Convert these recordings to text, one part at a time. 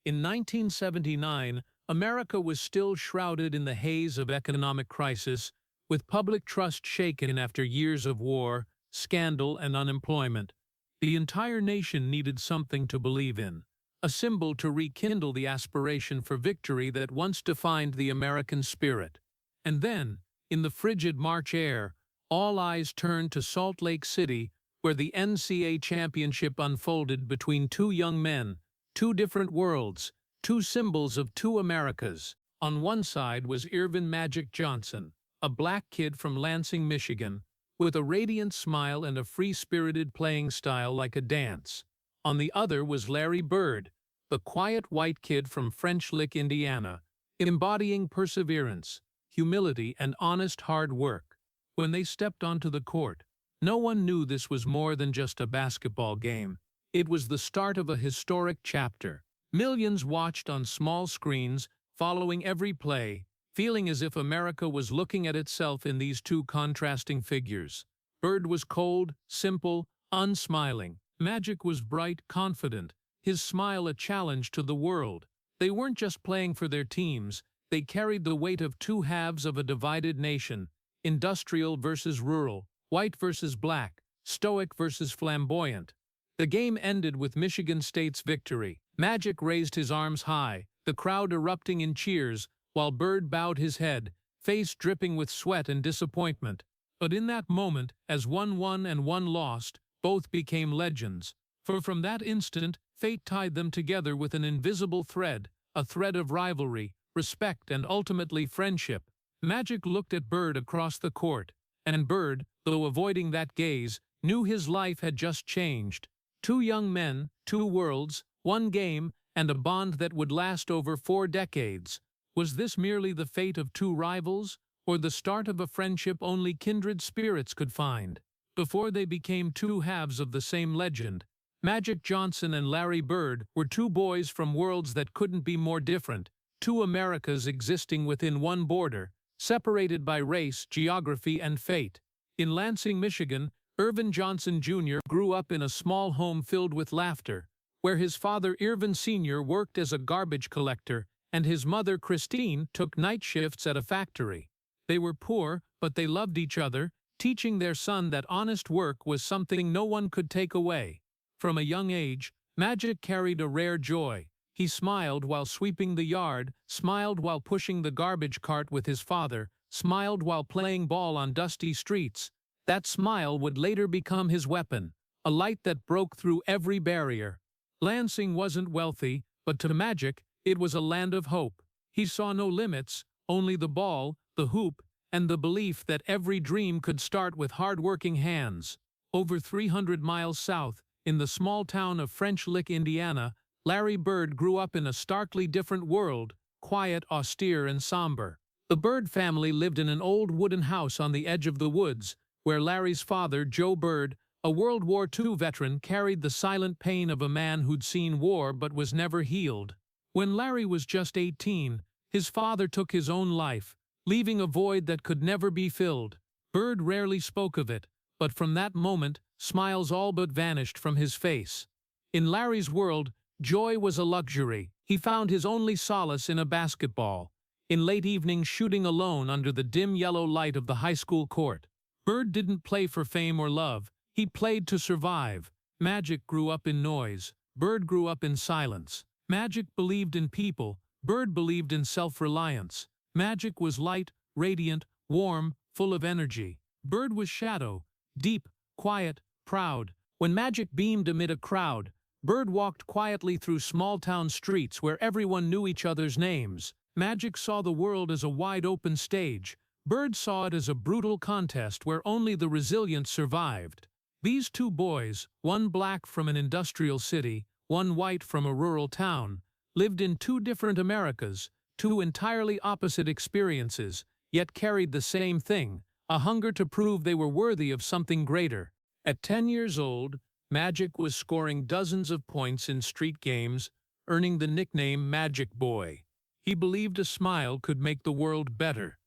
In 1979, America was still shrouded in the haze of economic crisis, with public trust shaken after years of war, scandal, and unemployment. The entire nation needed something to believe in, a symbol to rekindle the aspiration for victory that once defined the American spirit. And then, in the frigid March air, all eyes turned to Salt Lake City, where the NCAA championship unfolded between two young men, two different worlds, two symbols of two Americas. On one side was Irvin "Magic" Johnson, a black kid from Lansing, Michigan, with a radiant smile and a free-spirited playing style like a dance. On the other was Larry Bird, the quiet white kid from French Lick, Indiana, embodying perseverance, humility, and honest hard work. When they stepped onto the court, no one knew this was more than just a basketball game. It was the start of a historic chapter. Millions watched on small screens, following every play, feeling as if America was looking at itself in these two contrasting figures. Bird was cold, simple, unsmiling. Magic was bright, confident, his smile a challenge to the world. They weren't just playing for their teams, they carried the weight of two halves of a divided nation, industrial versus rural, white versus black, stoic versus flamboyant. The game ended with Michigan State's victory. Magic raised his arms high, the crowd erupting in cheers, while Bird bowed his head, face dripping with sweat and disappointment. But in that moment, as one won and one lost, both became legends. For from that instant, fate tied them together with an invisible thread, a thread of rivalry, respect, and ultimately friendship. Magic looked at Bird across the court, and Bird, though avoiding that gaze, knew his life had just changed. Two young men, two worlds, one game, and a bond that would last over 4 decades. Was this merely the fate of two rivals, or the start of a friendship only kindred spirits could find? Before they became two halves of the same legend, Magic Johnson and Larry Bird were two boys from worlds that couldn't be more different, two Americas existing within one border, separated by race, geography, and fate. In Lansing, Michigan, Irvin Johnson Jr. grew up in a small home filled with laughter, where his father Irvin Sr. worked as a garbage collector and his mother Christine took night shifts at a factory. They were poor, but they loved each other, teaching their son that honest work was something no one could take away. From a young age, Magic carried a rare joy. He smiled while sweeping the yard, smiled while pushing the garbage cart with his father, smiled while playing ball on dusty streets. That smile would later become his weapon, a light that broke through every barrier. Lansing wasn't wealthy, but to Magic, it was a land of hope. He saw no limits, only the ball, the hoop, and the belief that every dream could start with hard-working hands. Over 300 miles south, in the small town of French Lick, Indiana, Larry Bird grew up in a starkly different world, quiet, austere, and somber. The Bird family lived in an old wooden house on the edge of the woods, where Larry's father, Joe Bird, a World War II veteran, carried the silent pain of a man who'd seen war but was never healed. When Larry was just 18, his father took his own life, leaving a void that could never be filled. Bird rarely spoke of it, but from that moment, smiles all but vanished from his face. In Larry's world, joy was a luxury. He found his only solace in a basketball, in late evenings shooting alone under the dim yellow light of the high school court. Bird didn't play for fame or love. He played to survive. Magic grew up in noise. Bird grew up in silence. Magic believed in people. Bird believed in self-reliance. Magic was light, radiant, warm, full of energy. Bird was shadow, deep, quiet, proud. When Magic beamed amid a crowd, Bird walked quietly through small-town streets where everyone knew each other's names. Magic saw the world as a wide-open stage. Bird saw it as a brutal contest where only the resilient survived. These two boys, one black from an industrial city, one white from a rural town, lived in two different Americas, two entirely opposite experiences, yet carried the same thing, a hunger to prove they were worthy of something greater. At 10 years old, Magic was scoring dozens of points in street games, earning the nickname Magic Boy. He believed a smile could make the world better.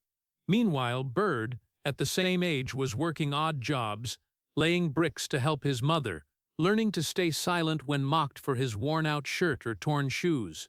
Meanwhile, Bird, at the same age, was working odd jobs, laying bricks to help his mother, learning to stay silent when mocked for his worn-out shirt or torn shoes.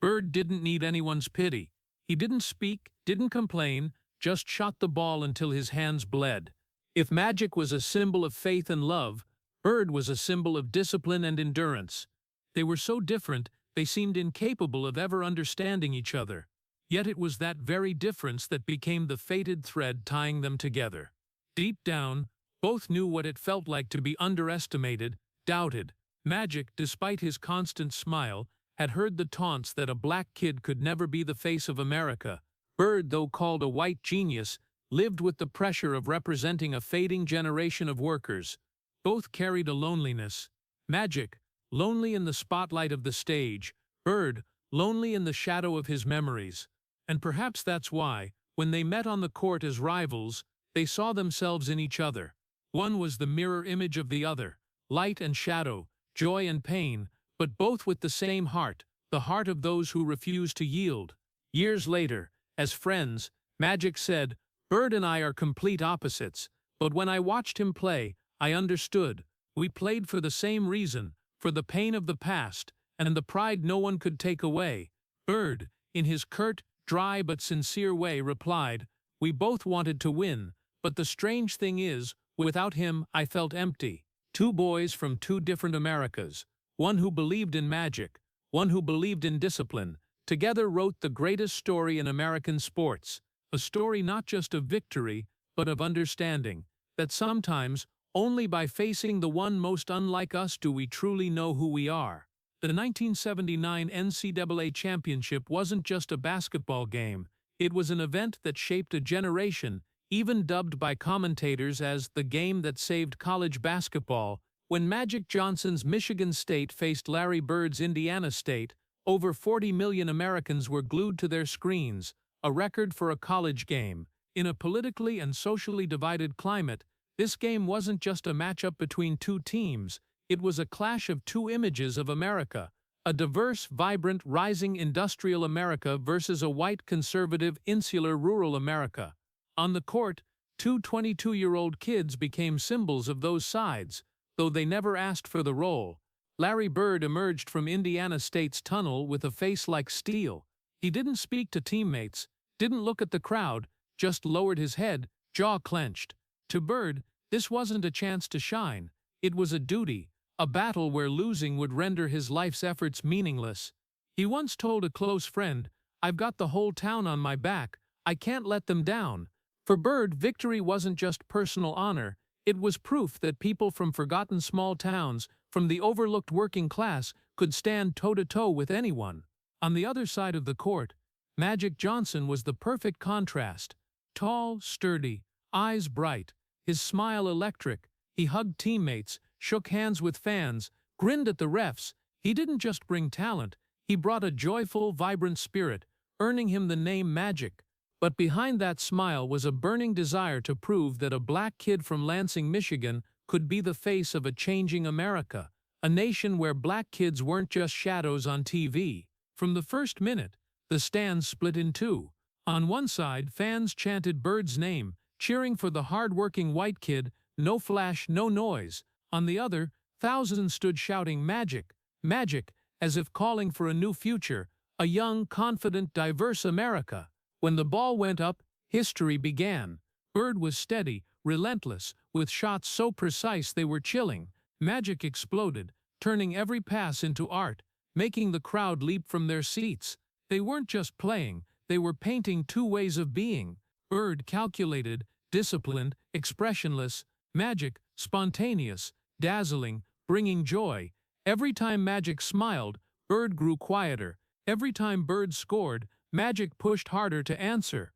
Bird didn't need anyone's pity. He didn't speak, didn't complain, just shot the ball until his hands bled. If Magic was a symbol of faith and love, Bird was a symbol of discipline and endurance. They were so different, they seemed incapable of ever understanding each other. Yet it was that very difference that became the fated thread tying them together. Deep down, both knew what it felt like to be underestimated, doubted. Magic, despite his constant smile, had heard the taunts that a black kid could never be the face of America. Bird, though called a white genius, lived with the pressure of representing a fading generation of workers. Both carried a loneliness. Magic, lonely in the spotlight of the stage. Bird, lonely in the shadow of his memories. And perhaps that's why, when they met on the court as rivals, they saw themselves in each other. One was the mirror image of the other, light and shadow, joy and pain, but both with the same heart, the heart of those who refuse to yield. Years later, as friends, Magic said, "Bird and I are complete opposites, but when I watched him play, I understood. We played for the same reason, for the pain of the past, and the pride no one could take away." Bird, in his curt, dry but sincere way, replied, "We both wanted to win, but the strange thing is, without him I felt empty." Two boys from two different Americas, one who believed in magic, one who believed in discipline, together wrote the greatest story in American sports, a story not just of victory, but of understanding, that sometimes, only by facing the one most unlike us do we truly know who we are. The 1979 NCAA championship wasn't just a basketball game, it was an event that shaped a generation, even dubbed by commentators as the game that saved college basketball. When Magic Johnson's Michigan State faced Larry Bird's Indiana State, over 40 million Americans were glued to their screens, a record for a college game. In a politically and socially divided climate, this game wasn't just a matchup between two teams, it was a clash of two images of America, a diverse, vibrant, rising industrial America versus a white, conservative, insular, rural America. On the court, two 22-year-old kids became symbols of those sides, though they never asked for the role. Larry Bird emerged from Indiana State's tunnel with a face like steel. He didn't speak to teammates, didn't look at the crowd, just lowered his head, jaw clenched. To Bird, this wasn't a chance to shine. It was a duty, a battle where losing would render his life's efforts meaningless. He once told a close friend, "I've got the whole town on my back. I can't let them down." For Bird, victory wasn't just personal honor, it was proof that people from forgotten small towns, from the overlooked working class, could stand toe-to-toe with anyone. On the other side of the court, Magic Johnson was the perfect contrast. Tall, sturdy, eyes bright, his smile electric, he hugged teammates, shook hands with fans, grinned at the refs. He didn't just bring talent, he brought a joyful, vibrant spirit, earning him the name Magic. But behind that smile was a burning desire to prove that a black kid from Lansing, Michigan, could be the face of a changing America, a nation where black kids weren't just shadows on TV. From the first minute, the stands split in two. On one side, fans chanted Bird's name, cheering for the hard-working white kid, no flash, no noise. On the other, thousands stood shouting Magic, Magic, as if calling for a new future, a young, confident, diverse America. When the ball went up, history began. Bird was steady, relentless, with shots so precise they were chilling. Magic exploded, turning every pass into art, making the crowd leap from their seats. They weren't just playing, they were painting two ways of being. Bird calculated, disciplined, expressionless. Magic, spontaneous, dazzling, bringing joy. Every time Magic smiled, Bird grew quieter. Every time Bird scored, Magic pushed harder to answer.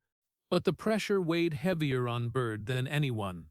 But the pressure weighed heavier on Bird than anyone.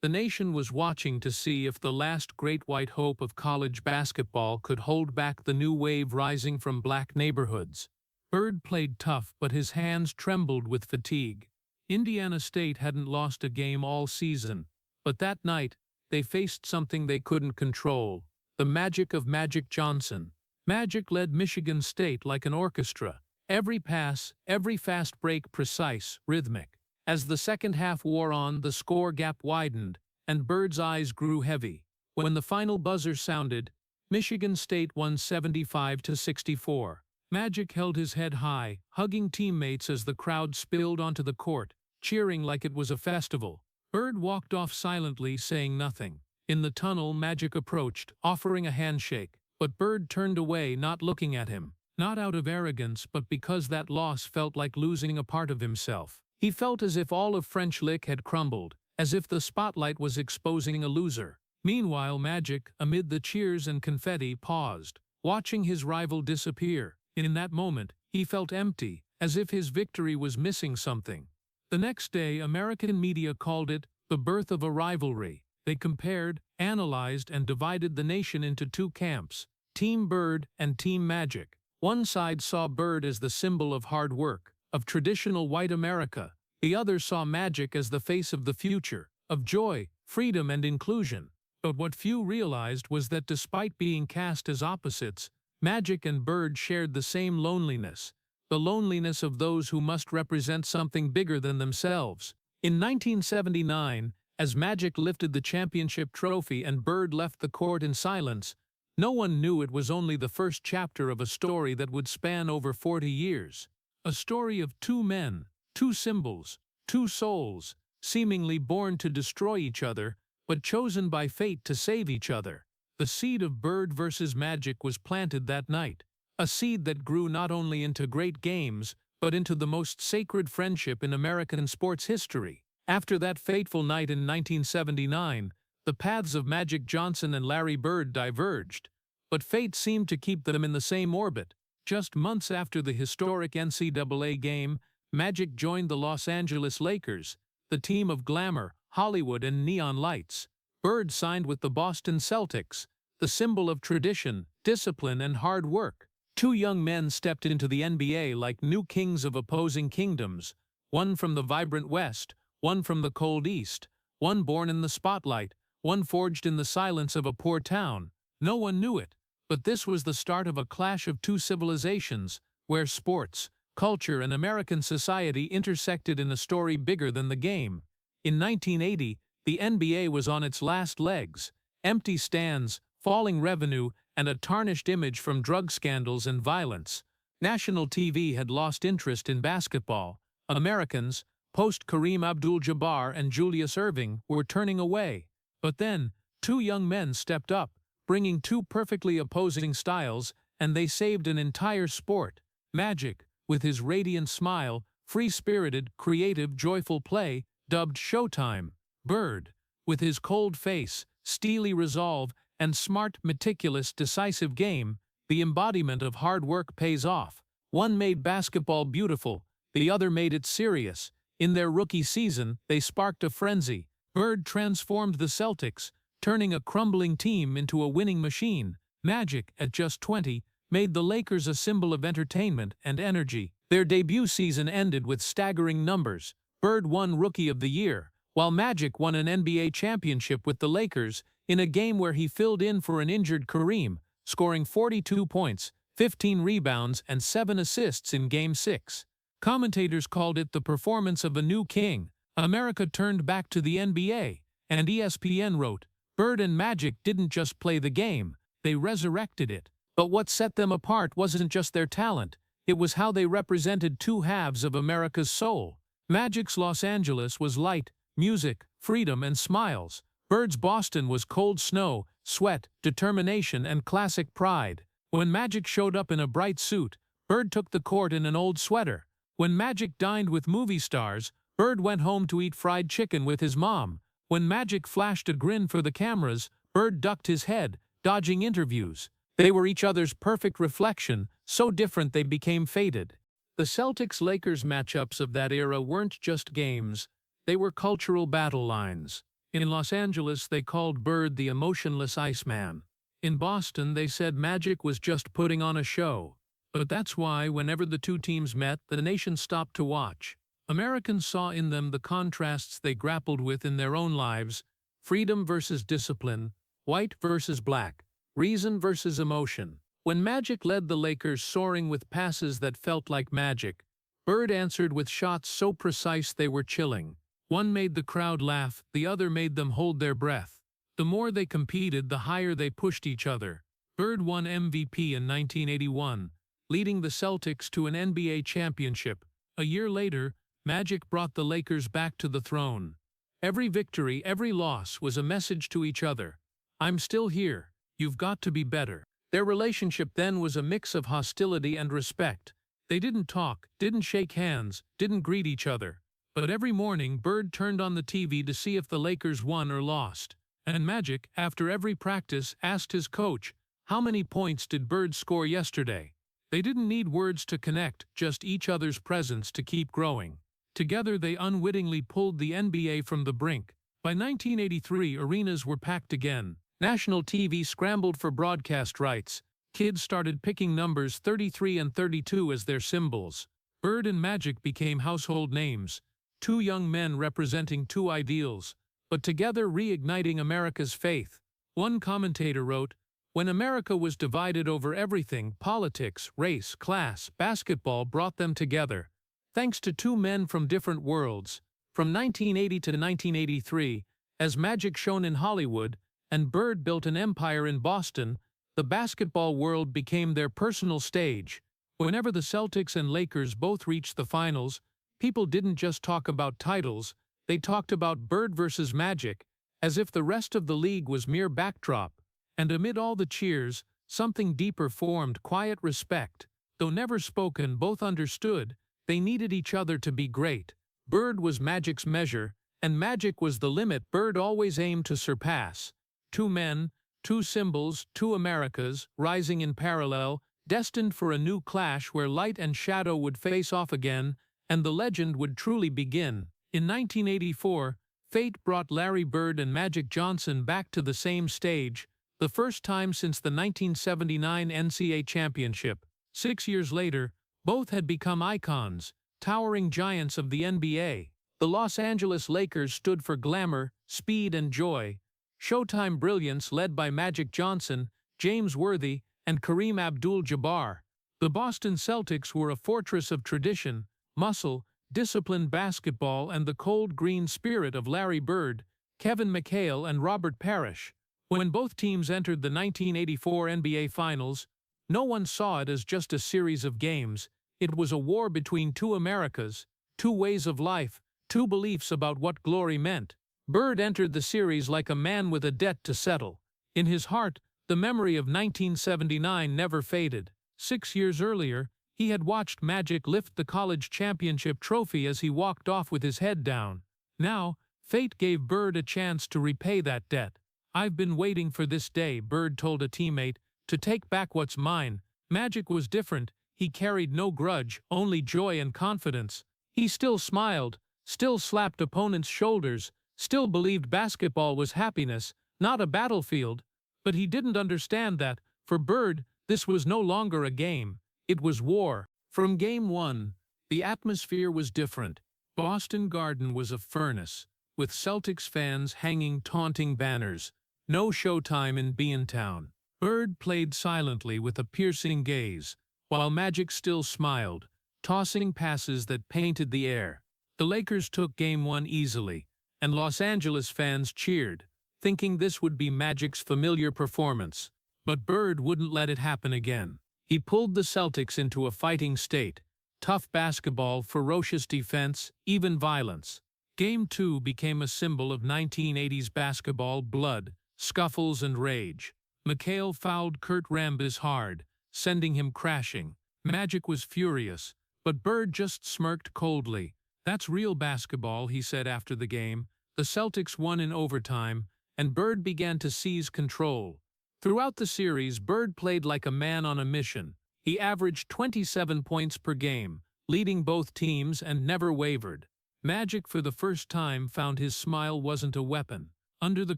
The nation was watching to see if the last great white hope of college basketball could hold back the new wave rising from black neighborhoods. Bird played tough, but his hands trembled with fatigue. Indiana State hadn't lost a game all season, but that night, they faced something they couldn't control, the magic of Magic Johnson. Magic led Michigan State like an orchestra. Every pass, every fast break precise, rhythmic. As the second half wore on, the score gap widened, and Bird's eyes grew heavy. When the final buzzer sounded, Michigan State won 75-64. Magic held his head high, hugging teammates as the crowd spilled onto the court, cheering like it was a festival. Bird walked off silently, saying nothing. In the tunnel, Magic approached, offering a handshake, but Bird turned away, not looking at him. Not out of arrogance, but because that loss felt like losing a part of himself. He felt as if all of French Lick had crumbled, as if the spotlight was exposing a loser. Meanwhile, Magic, amid the cheers and confetti, paused, watching his rival disappear. In that moment, he felt empty, as if his victory was missing something. The next day, American media called it the birth of a rivalry. They compared, analyzed, and divided the nation into two camps, Team Bird and Team Magic. One side saw Bird as the symbol of hard work, of traditional white America. The other saw Magic as the face of the future, of joy, freedom, and inclusion. But what few realized was that despite being cast as opposites, Magic and Bird shared the same loneliness, the loneliness of those who must represent something bigger than themselves. In 1979, as Magic lifted the championship trophy and Bird left the court in silence, no one knew it was only the first chapter of a story that would span over 40 years. A story of two men, two symbols, two souls, seemingly born to destroy each other, but chosen by fate to save each other. The seed of Bird versus Magic was planted that night, a seed that grew not only into great games, but into the most sacred friendship in American sports history. After that fateful night in 1979, the paths of Magic Johnson and Larry Bird diverged, but fate seemed to keep them in the same orbit. Just months after the historic NCAA game, Magic joined the Los Angeles Lakers, the team of glamour, Hollywood, and neon lights. Bird signed with the Boston Celtics, the symbol of tradition, discipline, and hard work. Two young men stepped into the NBA like new kings of opposing kingdoms, one from the vibrant West, one from the cold East, one born in the spotlight, one forged in the silence of a poor town. No one knew it, but this was the start of a clash of two civilizations, where sports, culture, and American society intersected in a story bigger than the game. In 1980, the NBA was on its last legs. Empty stands, falling revenue, and a tarnished image from drug scandals and violence. National TV had lost interest in basketball. Americans, post-Kareem Abdul-Jabbar and Julius Erving, were turning away. But then, two young men stepped up, bringing two perfectly opposing styles, and they saved an entire sport. Magic, with his radiant smile, free-spirited, creative, joyful play, dubbed Showtime. Bird, with his cold face, steely resolve, and smart, meticulous, decisive game, the embodiment of hard work pays off. One made basketball beautiful, the other made it serious. In their rookie season, they sparked a frenzy. Bird transformed the Celtics, turning a crumbling team into a winning machine. Magic, at just 20, made the Lakers a symbol of entertainment and energy. Their debut season ended with staggering numbers. Bird won Rookie of the Year, while Magic won an NBA championship with the Lakers in a game where he filled in for an injured Kareem, scoring 42 points, 15 rebounds, and 7 assists in Game 6. Commentators called it the performance of a new king. America turned back to the NBA, and ESPN wrote, Bird and Magic didn't just play the game, they resurrected it. But what set them apart wasn't just their talent, it was how they represented two halves of America's soul. Magic's Los Angeles was light, music, freedom, and smiles. Bird's Boston was cold snow, sweat, determination, and classic pride. When Magic showed up in a bright suit, Bird took the court in an old sweater. When Magic dined with movie stars, Bird went home to eat fried chicken with his mom. When Magic flashed a grin for the cameras, Bird ducked his head, dodging interviews. They were each other's perfect reflection, so different they became fated. The Celtics-Lakers matchups of that era weren't just games, they were cultural battle lines. In Los Angeles, they called Bird the emotionless Iceman. In Boston, they said Magic was just putting on a show. But that's why, whenever the two teams met, the nation stopped to watch. Americans saw in them the contrasts they grappled with in their own lives: freedom versus discipline, white versus black, reason versus emotion. When Magic led the Lakers soaring with passes that felt like magic, Bird answered with shots so precise they were chilling. One made the crowd laugh, the other made them hold their breath. The more they competed, the higher they pushed each other. Bird won MVP in 1981, leading the Celtics to an NBA championship. A year later, Magic brought the Lakers back to the throne. Every victory, every loss was a message to each other. I'm still here. You've got to be better. Their relationship then was a mix of hostility and respect. They didn't talk, didn't shake hands, didn't greet each other. But every morning, Bird turned on the TV to see if the Lakers won or lost. And Magic, after every practice, asked his coach, "How many points did Bird score yesterday?" They didn't need words to connect, just each other's presence to keep growing. Together they unwittingly pulled the NBA from the brink. By 1983, arenas were packed again. National TV scrambled for broadcast rights. Kids started picking numbers 33 and 32 as their symbols. Bird and Magic became household names. Two young men representing two ideals, but together reigniting America's faith. One commentator wrote, "When America was divided over everything, politics, race, class, basketball brought them together. Thanks to two men from different worlds, from 1980 to 1983, as Magic shone in Hollywood, and Bird built an empire in Boston, the basketball world became their personal stage. Whenever the Celtics and Lakers both reached the finals, people didn't just talk about titles, they talked about Bird versus Magic, as if the rest of the league was mere backdrop. And amid all the cheers, something deeper formed, quiet respect. Though never spoken, both understood they needed each other to be great. Bird was Magic's measure, and Magic was the limit Bird always aimed to surpass. Two men, two symbols, two Americas, rising in parallel, destined for a new clash where light and shadow would face off again, and the legend would truly begin. In 1984, fate brought Larry Bird and Magic Johnson back to the same stage, the first time since the 1979 NCAA championship. 6 years later, both had become icons, towering giants of the NBA. The Los Angeles Lakers stood for glamour, speed, and joy. Showtime brilliance led by Magic Johnson, James Worthy, and Kareem Abdul-Jabbar. The Boston Celtics were a fortress of tradition, muscle, disciplined basketball, and the cold green spirit of Larry Bird, Kevin McHale, and Robert Parrish. When both teams entered the 1984 NBA Finals, no one saw it as just a series of games. It was a war between two Americas, two ways of life, two beliefs about what glory meant. Bird entered the series like a man with a debt to settle. In his heart, the memory of 1979 never faded. 6 years earlier, he had watched Magic lift the college championship trophy as he walked off with his head down. Now, fate gave Bird a chance to repay that debt. "I've been waiting for this day," Bird told a teammate, "to take back what's mine." Magic was different. He carried no grudge, only joy and confidence. He still smiled, still slapped opponents' shoulders, still believed basketball was happiness, not a battlefield. But he didn't understand that, for Bird, this was no longer a game. It was war. From Game 1, the atmosphere was different. Boston Garden was a furnace, with Celtics fans hanging taunting banners. No showtime in Beantown. Bird played silently with a piercing gaze, while Magic still smiled, tossing passes that painted the air. The Lakers took Game 1 easily, and Los Angeles fans cheered, thinking this would be Magic's familiar performance. But Bird wouldn't let it happen again. He pulled the Celtics into a fighting state. Tough basketball, ferocious defense, even violence. Game 2 became a symbol of 1980s basketball: blood, scuffles, and rage. McHale fouled Kurt Rambis hard, sending him crashing. Magic was furious, but Bird just smirked coldly. "That's real basketball," he said after the game. The Celtics won in overtime, and Bird began to seize control. Throughout the series, Bird played like a man on a mission. He averaged 27 points per game, leading both teams, and never wavered. Magic, for the first time, found his smile wasn't a weapon. Under the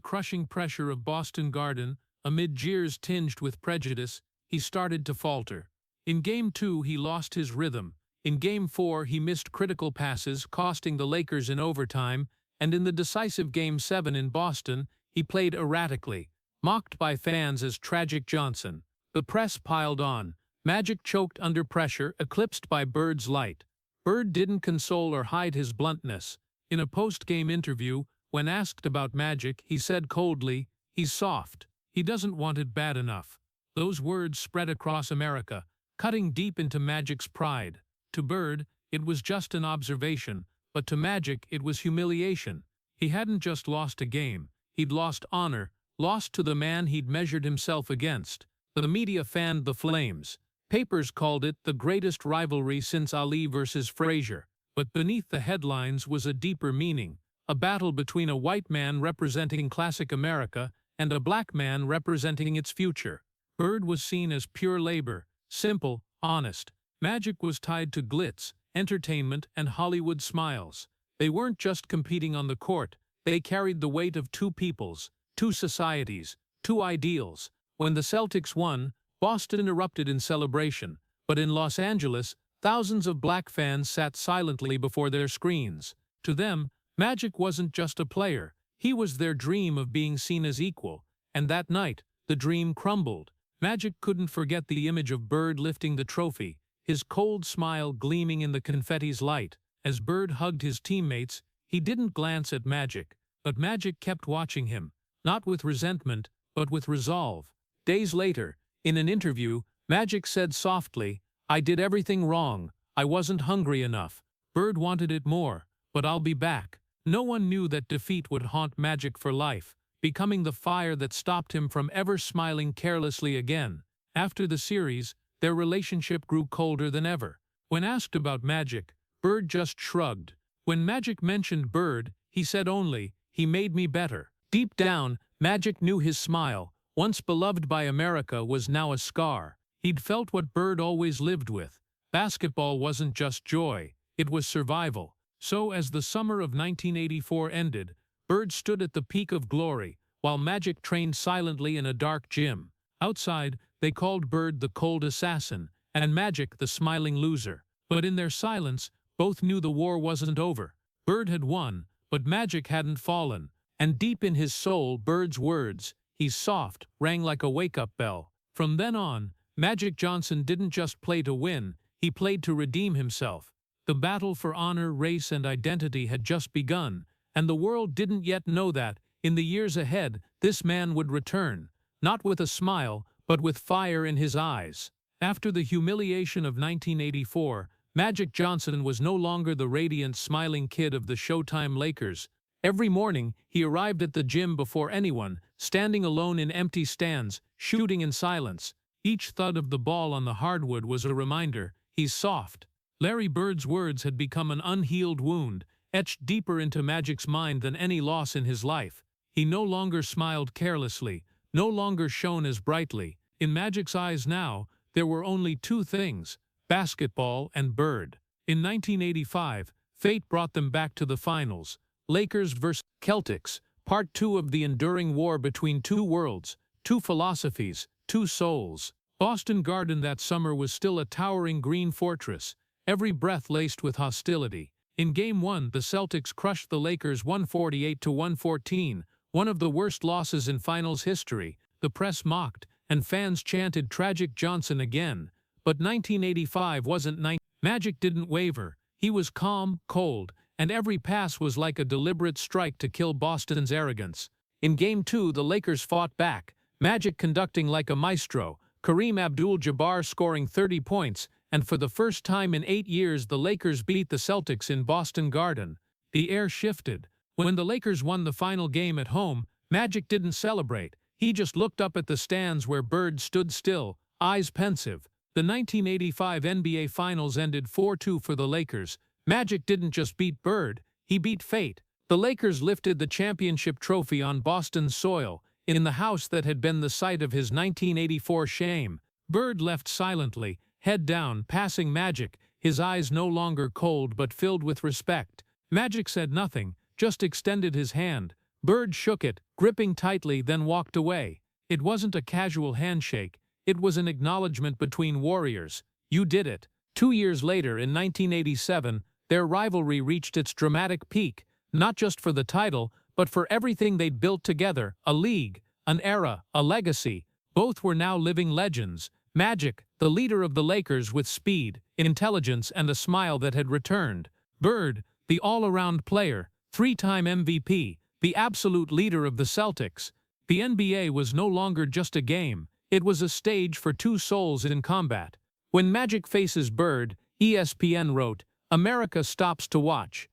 crushing pressure of Boston Garden, amid jeers tinged with prejudice, he started to falter. In Game 2, he lost his rhythm. In Game 4, he missed critical passes, costing the Lakers in overtime, and in the decisive Game 7 in Boston, he played erratically, mocked by fans as Tragic Johnson. The press piled on. Magic choked under pressure, eclipsed by Bird's light. Bird didn't console or hide his bluntness. In a post-game interview, when asked about Magic, he said coldly, "He's soft. He doesn't want it bad enough." Those words spread across America. cutting deep into Magic's pride. To Bird, it was just an observation, but to Magic it was humiliation. He hadn't just lost a game, he'd lost honor, lost to the man he'd measured himself against. The media fanned the flames. Papers called it the greatest rivalry since Ali versus Frazier. But beneath the headlines was a deeper meaning, a battle between a white man representing classic America and a black man representing its future. Bird was seen as pure labor, simple, honest. Magic was tied to glitz, entertainment, and Hollywood smiles. They weren't just competing on the court, they carried the weight of two peoples, two societies, two ideals. When the Celtics won, Boston erupted in celebration, but in Los Angeles, thousands of black fans sat silently before their screens. To them, Magic wasn't just a player, he was their dream of being seen as equal, and that night, the dream crumbled. Magic couldn't forget the image of Bird lifting the trophy, his cold smile gleaming in the confetti's light. As Bird hugged his teammates, he didn't glance at Magic, but Magic kept watching him, not with resentment, but with resolve. Days later, in an interview, Magic said softly, "I did everything wrong, I wasn't hungry enough. Bird wanted it more, but I'll be back." No one knew that defeat would haunt Magic for life, becoming the fire that stopped him from ever smiling carelessly again. After the series, their relationship grew colder than ever. When asked about Magic, Bird just shrugged. When Magic mentioned Bird, he said only, "He made me better." Deep down, Magic knew his smile, once beloved by America, was now a scar. He'd felt what Bird always lived with. Basketball wasn't just joy, it was survival. So as the summer of 1984 ended, Bird stood at the peak of glory, while Magic trained silently in a dark gym. Outside, they called Bird the cold assassin, and Magic the smiling loser. But in their silence, both knew the war wasn't over. Bird had won, but Magic hadn't fallen. And deep in his soul, Bird's words, "He's soft," rang like a wake-up bell. From then on, Magic Johnson didn't just play to win, he played to redeem himself. The battle for honor, race, and identity had just begun, and the world didn't yet know that, in the years ahead, this man would return, not with a smile, but with fire in his eyes. After the humiliation of 1984, Magic Johnson was no longer the radiant, smiling kid of the Showtime Lakers. Every morning, he arrived at the gym before anyone, standing alone in empty stands, shooting in silence. Each thud of the ball on the hardwood was a reminder, he's soft. Larry Bird's words had become an unhealed wound, etched deeper into Magic's mind than any loss in his life. He no longer smiled carelessly, no longer shone as brightly. In Magic's eyes now, there were only two things, basketball and Bird. In 1985, fate brought them back to the finals. Lakers vs. Celtics, part 2 of the enduring war between two worlds, two philosophies, two souls. Boston Garden that summer was still a towering green fortress, every breath laced with hostility. In Game 1, the Celtics crushed the Lakers 148-114, one of the worst losses in finals history. The press mocked, and fans chanted "Tragic Johnson again." But 1985 wasn't Magic didn't waver. He was calm, cold, and every pass was like a deliberate strike to kill Boston's arrogance. In Game 2, the Lakers fought back, Magic conducting like a maestro, Kareem Abdul-Jabbar scoring 30 points, and for the first time in 8 years the Lakers beat the Celtics in Boston Garden. The air shifted. When the Lakers won the final game at home, Magic didn't celebrate. He just looked up at the stands where Bird stood still, eyes pensive. The 1985 NBA Finals ended 4-2 for the Lakers. Magic didn't just beat Bird, he beat fate. The Lakers lifted the championship trophy on Boston's soil, in the house that had been the site of his 1984 shame. Bird left silently, head down, passing Magic, his eyes no longer cold but filled with respect. Magic said nothing, just extended his hand. Bird shook it, gripping tightly, then walked away. It wasn't a casual handshake, it was an acknowledgement between warriors. You did it. 2 years later, in 1987, their rivalry reached its dramatic peak, not just for the title, but for everything they'd built together, a league, an era, a legacy. Both were now living legends. Magic, the leader of the Lakers with speed, intelligence, and a smile that had returned. Bird, the all-around player, 3-time MVP, the absolute leader of the Celtics. The NBA was no longer just a game, it was a stage for two souls in combat. When Magic faces Bird, ESPN wrote, "America stops to watch."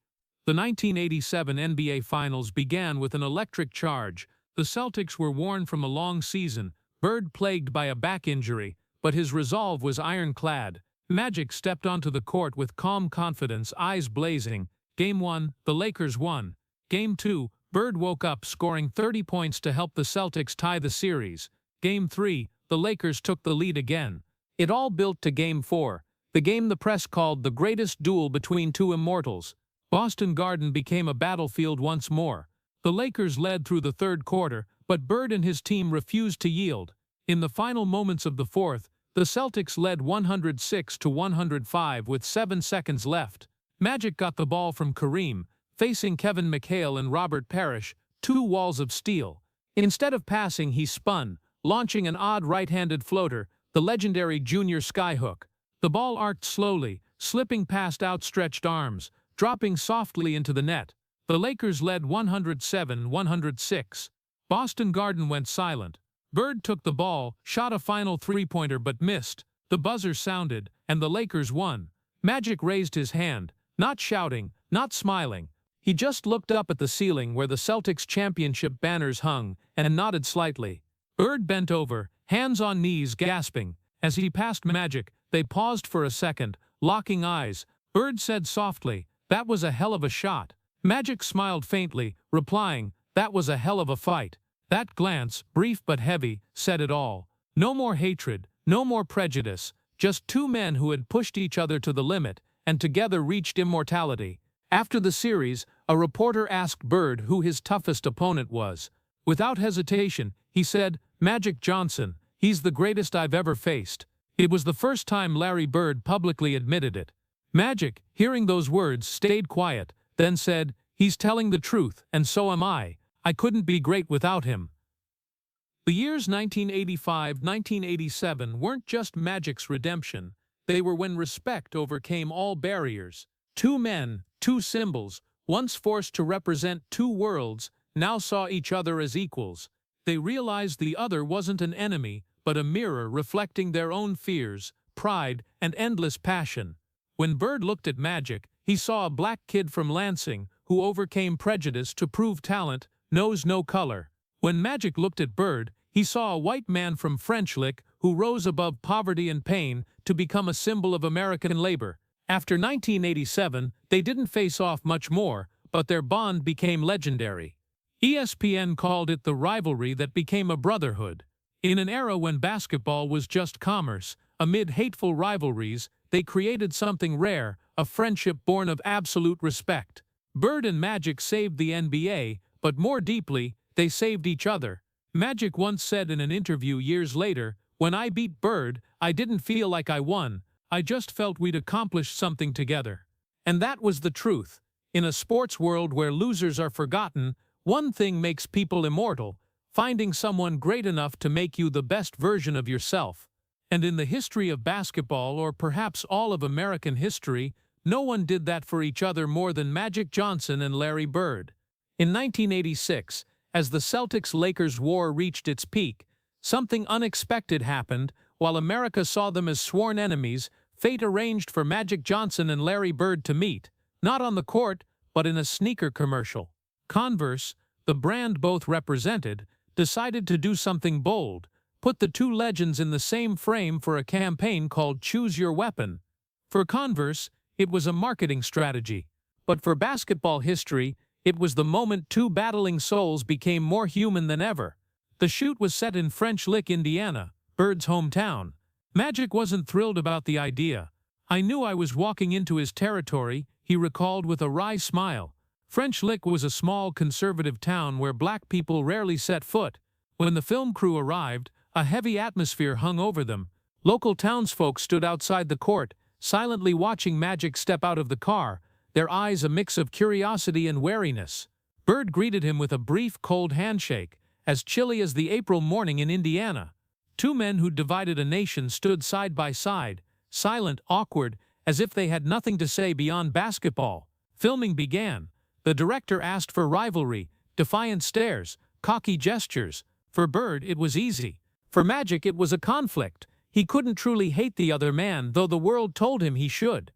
The 1987 NBA Finals began with an electric charge. The Celtics were worn from a long season, Bird plagued by a back injury, but his resolve was ironclad. Magic stepped onto the court with calm confidence, eyes blazing. Game 1, the Lakers won. Game 2, Bird woke up scoring 30 points to help the Celtics tie the series. Game 3, the Lakers took the lead again. It all built to Game 4, the game the press called the greatest duel between two immortals. Boston Garden became a battlefield once more. The Lakers led through the third quarter, but Bird and his team refused to yield. In the final moments of the fourth, the Celtics led 106-105 with 7 seconds left. Magic got the ball from Kareem, facing Kevin McHale and Robert Parrish, two walls of steel. Instead of passing, he spun, launching an odd right-handed floater, the legendary junior skyhook. The ball arced slowly, slipping past outstretched arms, dropping softly into the net. The Lakers led 107-106. Boston Garden went silent. Bird took the ball, shot a final three-pointer but missed. The buzzer sounded, and the Lakers won. Magic raised his hand, not shouting, not smiling. He just looked up at the ceiling where the Celtics championship banners hung, and nodded slightly. Bird bent over, hands on knees, gasping. As he passed Magic, they paused for a second, locking eyes. Bird said softly, "That was a hell of a shot." Magic smiled faintly, replying, "That was a hell of a fight." That glance, brief but heavy, said it all. No more hatred, no more prejudice, just two men who had pushed each other to the limit, and together reached immortality. After the series, a reporter asked Bird who his toughest opponent was. Without hesitation, he said, "Magic Johnson. He's the greatest I've ever faced." It was the first time Larry Bird publicly admitted it. Magic, hearing those words, stayed quiet, then said, "He's telling the truth, and so am I. I couldn't be great without him." The years 1985-1987 weren't just Magic's redemption. They were when respect overcame all barriers. Two men, two symbols, once forced to represent two worlds, now saw each other as equals. They realized the other wasn't an enemy, but a mirror reflecting their own fears, pride, and endless passion. When Bird looked at Magic, he saw a black kid from Lansing who overcame prejudice to prove talent knows no color. When Magic looked at Bird, he saw a white man from French Lick who rose above poverty and pain to become a symbol of American labor. After 1987, they didn't face off much more, but their bond became legendary. ESPN called it the rivalry that became a brotherhood. In an era when basketball was just commerce, amid hateful rivalries, they created something rare, a friendship born of absolute respect. Bird and Magic saved the NBA, but more deeply, they saved each other. Magic once said in an interview years later, "When I beat Bird, I didn't feel like I won. I just felt we'd accomplished something together." And that was the truth. In a sports world where losers are forgotten, one thing makes people immortal: finding someone great enough to make you the best version of yourself. And in the history of basketball, or perhaps all of American history, no one did that for each other more than Magic Johnson and Larry Bird. In 1986, as the Celtics-Lakers war reached its peak, something unexpected happened. While America saw them as sworn enemies, fate arranged for Magic Johnson and Larry Bird to meet, not on the court, but in a sneaker commercial. Converse, the brand both represented, decided to do something bold, put the two legends in the same frame for a campaign called Choose Your Weapon. For Converse, it was a marketing strategy. But for basketball history, it was the moment two battling souls became more human than ever. The shoot was set in French Lick, Indiana, Bird's hometown. Magic wasn't thrilled about the idea. "I knew I was walking into his territory," he recalled with a wry smile. French Lick was a small conservative town where black people rarely set foot. When the film crew arrived, a heavy atmosphere hung over them. Local townsfolk stood outside the court, silently watching Magic step out of the car, their eyes a mix of curiosity and wariness. Bird greeted him with a brief, cold handshake, as chilly as the April morning in Indiana. Two men who divided a nation stood side by side, silent, awkward, as if they had nothing to say beyond basketball. Filming began. The director asked for rivalry, defiant stares, cocky gestures. For Bird, it was easy. For Magic, it was a conflict. He couldn't truly hate the other man, though the world told him he should.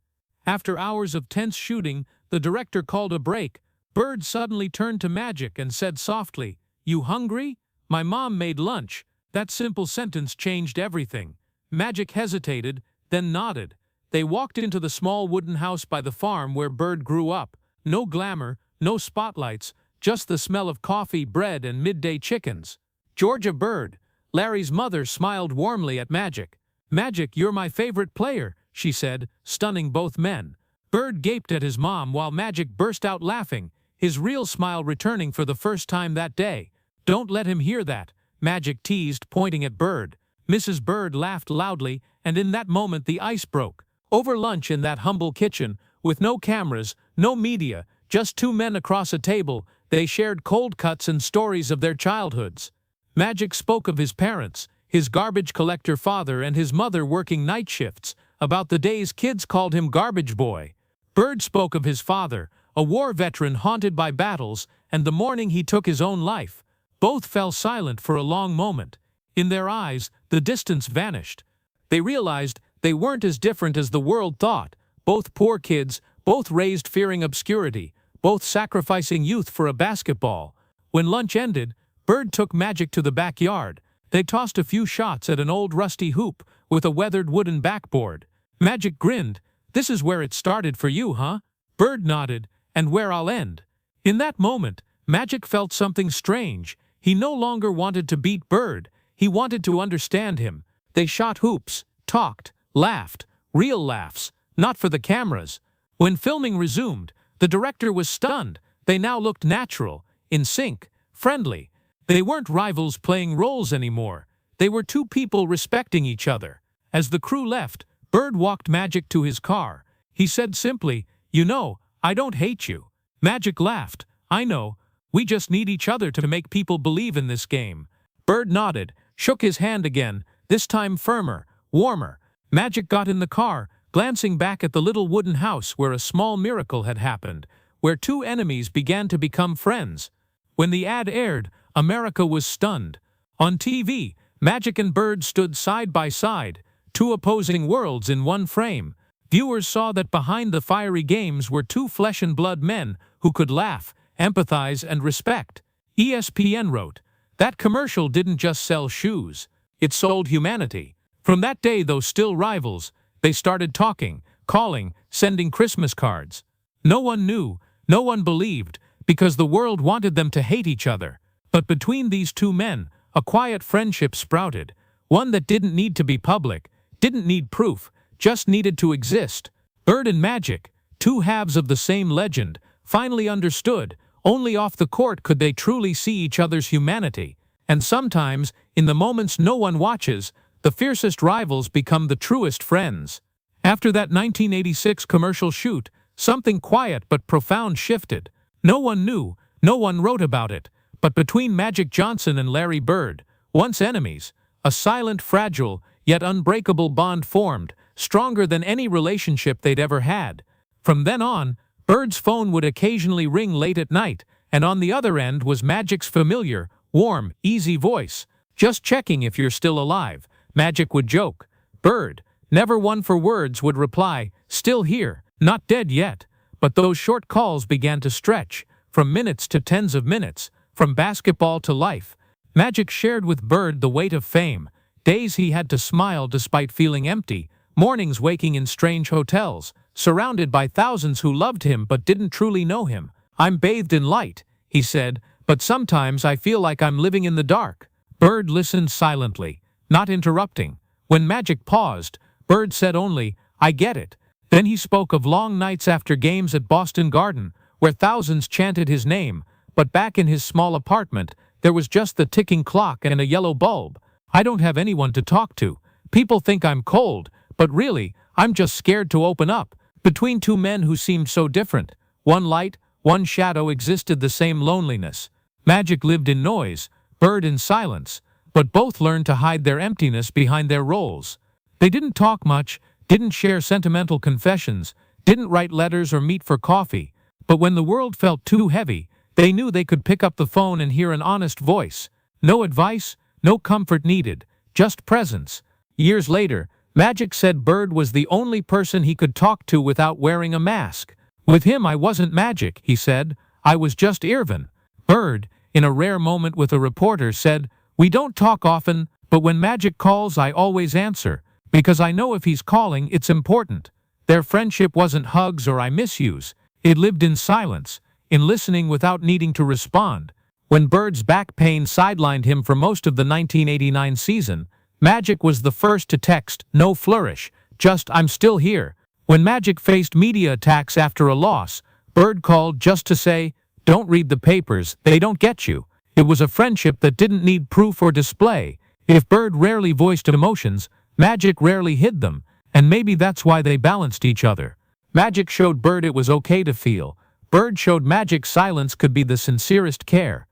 After hours of tense shooting, the director called a break. Bird suddenly turned to Magic and said softly, "You hungry? My mom made lunch." That simple sentence changed everything. Magic hesitated, then nodded. They walked into the small wooden house by the farm where Bird grew up. No glamour, no spotlights, just the smell of coffee, bread, and midday chickens. Georgia Bird, Larry's mother, smiled warmly at Magic. "Magic, you're my favorite player," she said, stunning both men. Bird gaped at his mom while Magic burst out laughing, his real smile returning for the first time that day. "Don't let him hear that," Magic teased, pointing at Bird. Mrs. Bird laughed loudly, and in that moment the ice broke. Over lunch in that humble kitchen, with no cameras, no media, just two men across a table, they shared cold cuts and stories of their childhoods. Magic spoke of his parents, his garbage collector father and his mother working night shifts, about the days kids called him Garbage Boy. Bird spoke of his father, a war veteran haunted by battles, and the morning he took his own life. Both fell silent for a long moment. In their eyes, the distance vanished. They realized they weren't as different as the world thought. Both poor kids, both raised fearing obscurity, both sacrificing youth for a basketball. When lunch ended, Bird took Magic to the backyard. They tossed a few shots at an old rusty hoop with a weathered wooden backboard. Magic grinned. "This is where it started for you, huh?" Bird nodded. "And where I'll end." In that moment, Magic felt something strange. He no longer wanted to beat Bird. He wanted to understand him. They shot hoops, talked, laughed, real laughs, not for the cameras. When filming resumed, the director was stunned. They now looked natural, in sync, friendly. They weren't rivals playing roles anymore. They were two people respecting each other. As the crew left, Bird walked Magic to his car. He said simply, "You know, I don't hate you." Magic laughed. "I know. We just need each other to make people believe in this game." Bird nodded, shook his hand again, this time firmer, warmer. Magic got in the car, glancing back at the little wooden house where a small miracle had happened, where two enemies began to become friends. When the ad aired, America was stunned. On TV, Magic and Bird stood side by side, two opposing worlds in one frame. Viewers saw that behind the fiery games were two flesh-and-blood men who could laugh, empathize, and respect. ESPN wrote, "That commercial didn't just sell shoes. It sold humanity." From that day, though still rivals, they started talking, calling, sending Christmas cards. No one knew, no one believed, because the world wanted them to hate each other. But between these two men, a quiet friendship sprouted, one that didn't need to be public, didn't need proof, just needed to exist. Bird and Magic, two halves of the same legend, finally understood. Only off the court could they truly see each other's humanity. And sometimes, in the moments no one watches, the fiercest rivals become the truest friends. After that 1986 commercial shoot, something quiet but profound shifted. No one knew, no one wrote about it, but between Magic Johnson and Larry Bird, once enemies, a silent, fragile, yet unbreakable bond formed, stronger than any relationship they'd ever had. From then on, Bird's phone would occasionally ring late at night, and on the other end was Magic's familiar, warm, easy voice. "Just checking if you're still alive," Magic would joke. Bird, never one for words, would reply, "Still here, not dead yet." But those short calls began to stretch, from minutes to tens of minutes, from basketball to life. Magic shared with Bird the weight of fame, days he had to smile despite feeling empty, mornings waking in strange hotels, surrounded by thousands who loved him but didn't truly know him. "I'm bathed in light," he said, "but sometimes I feel like I'm living in the dark." Bird listened silently, not interrupting. When Magic paused, Bird said only, "I get it." Then he spoke of long nights after games at Boston Garden, where thousands chanted his name, but back in his small apartment, there was just the ticking clock and a yellow bulb. "I don't have anyone to talk to. People think I'm cold, but really, I'm just scared to open up." Between two men who seemed so different, one light, one shadow, existed the same loneliness. Magic lived in noise, Bird in silence, but both learned to hide their emptiness behind their roles. They didn't talk much, didn't share sentimental confessions, didn't write letters or meet for coffee, but when the world felt too heavy, they knew they could pick up the phone and hear an honest voice. No advice, no comfort needed, just presence. Years later, Magic said Bird was the only person he could talk to without wearing a mask. With him I wasn't Magic, he said. I was just Irvin. Bird, in a rare moment with a reporter, said, "We don't talk often, but when Magic calls I always answer, because I know if he's calling it's important." Their friendship wasn't hugs or "I miss yous." It lived in silence, in listening without needing to respond. When Bird's back pain sidelined him for most of the 1989 season, Magic was the first to text, no flourish, just "I'm still here." When Magic faced media attacks after a loss, Bird called just to say, "Don't read the papers, they don't get you." It was a friendship that didn't need proof or display. If Bird rarely voiced emotions, Magic rarely hid them, and maybe that's why they balanced each other. Magic showed Bird it was okay to feel. Bird showed Magic silence could be the sincerest care.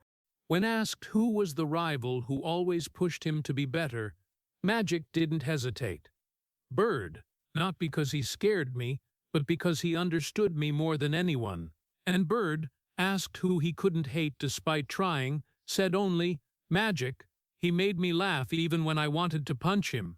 When asked who was the rival who always pushed him to be better, Magic didn't hesitate. "Bird, not because he scared me, but because he understood me more than anyone." And Bird, asked who he couldn't hate despite trying, said only, "Magic. He made me laugh even when I wanted to punch him."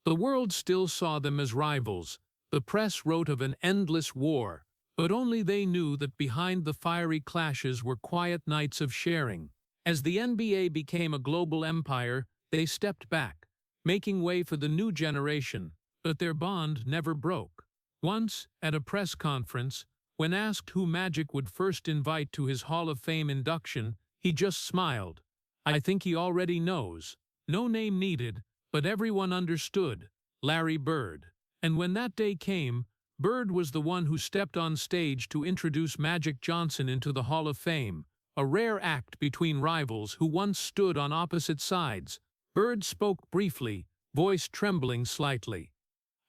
The world still saw them as rivals. The press wrote of an endless war, but only they knew that behind the fiery clashes were quiet nights of sharing. As the NBA became a global empire, they stepped back, making way for the new generation, but their bond never broke. Once, at a press conference, when asked who Magic would first invite to his Hall of Fame induction, he just smiled. "I think he already knows. No name needed, but everyone understood. Larry Bird." And when that day came, Bird was the one who stepped on stage to introduce Magic Johnson into the Hall of Fame, a rare act between rivals who once stood on opposite sides. Bird spoke briefly, voice trembling slightly.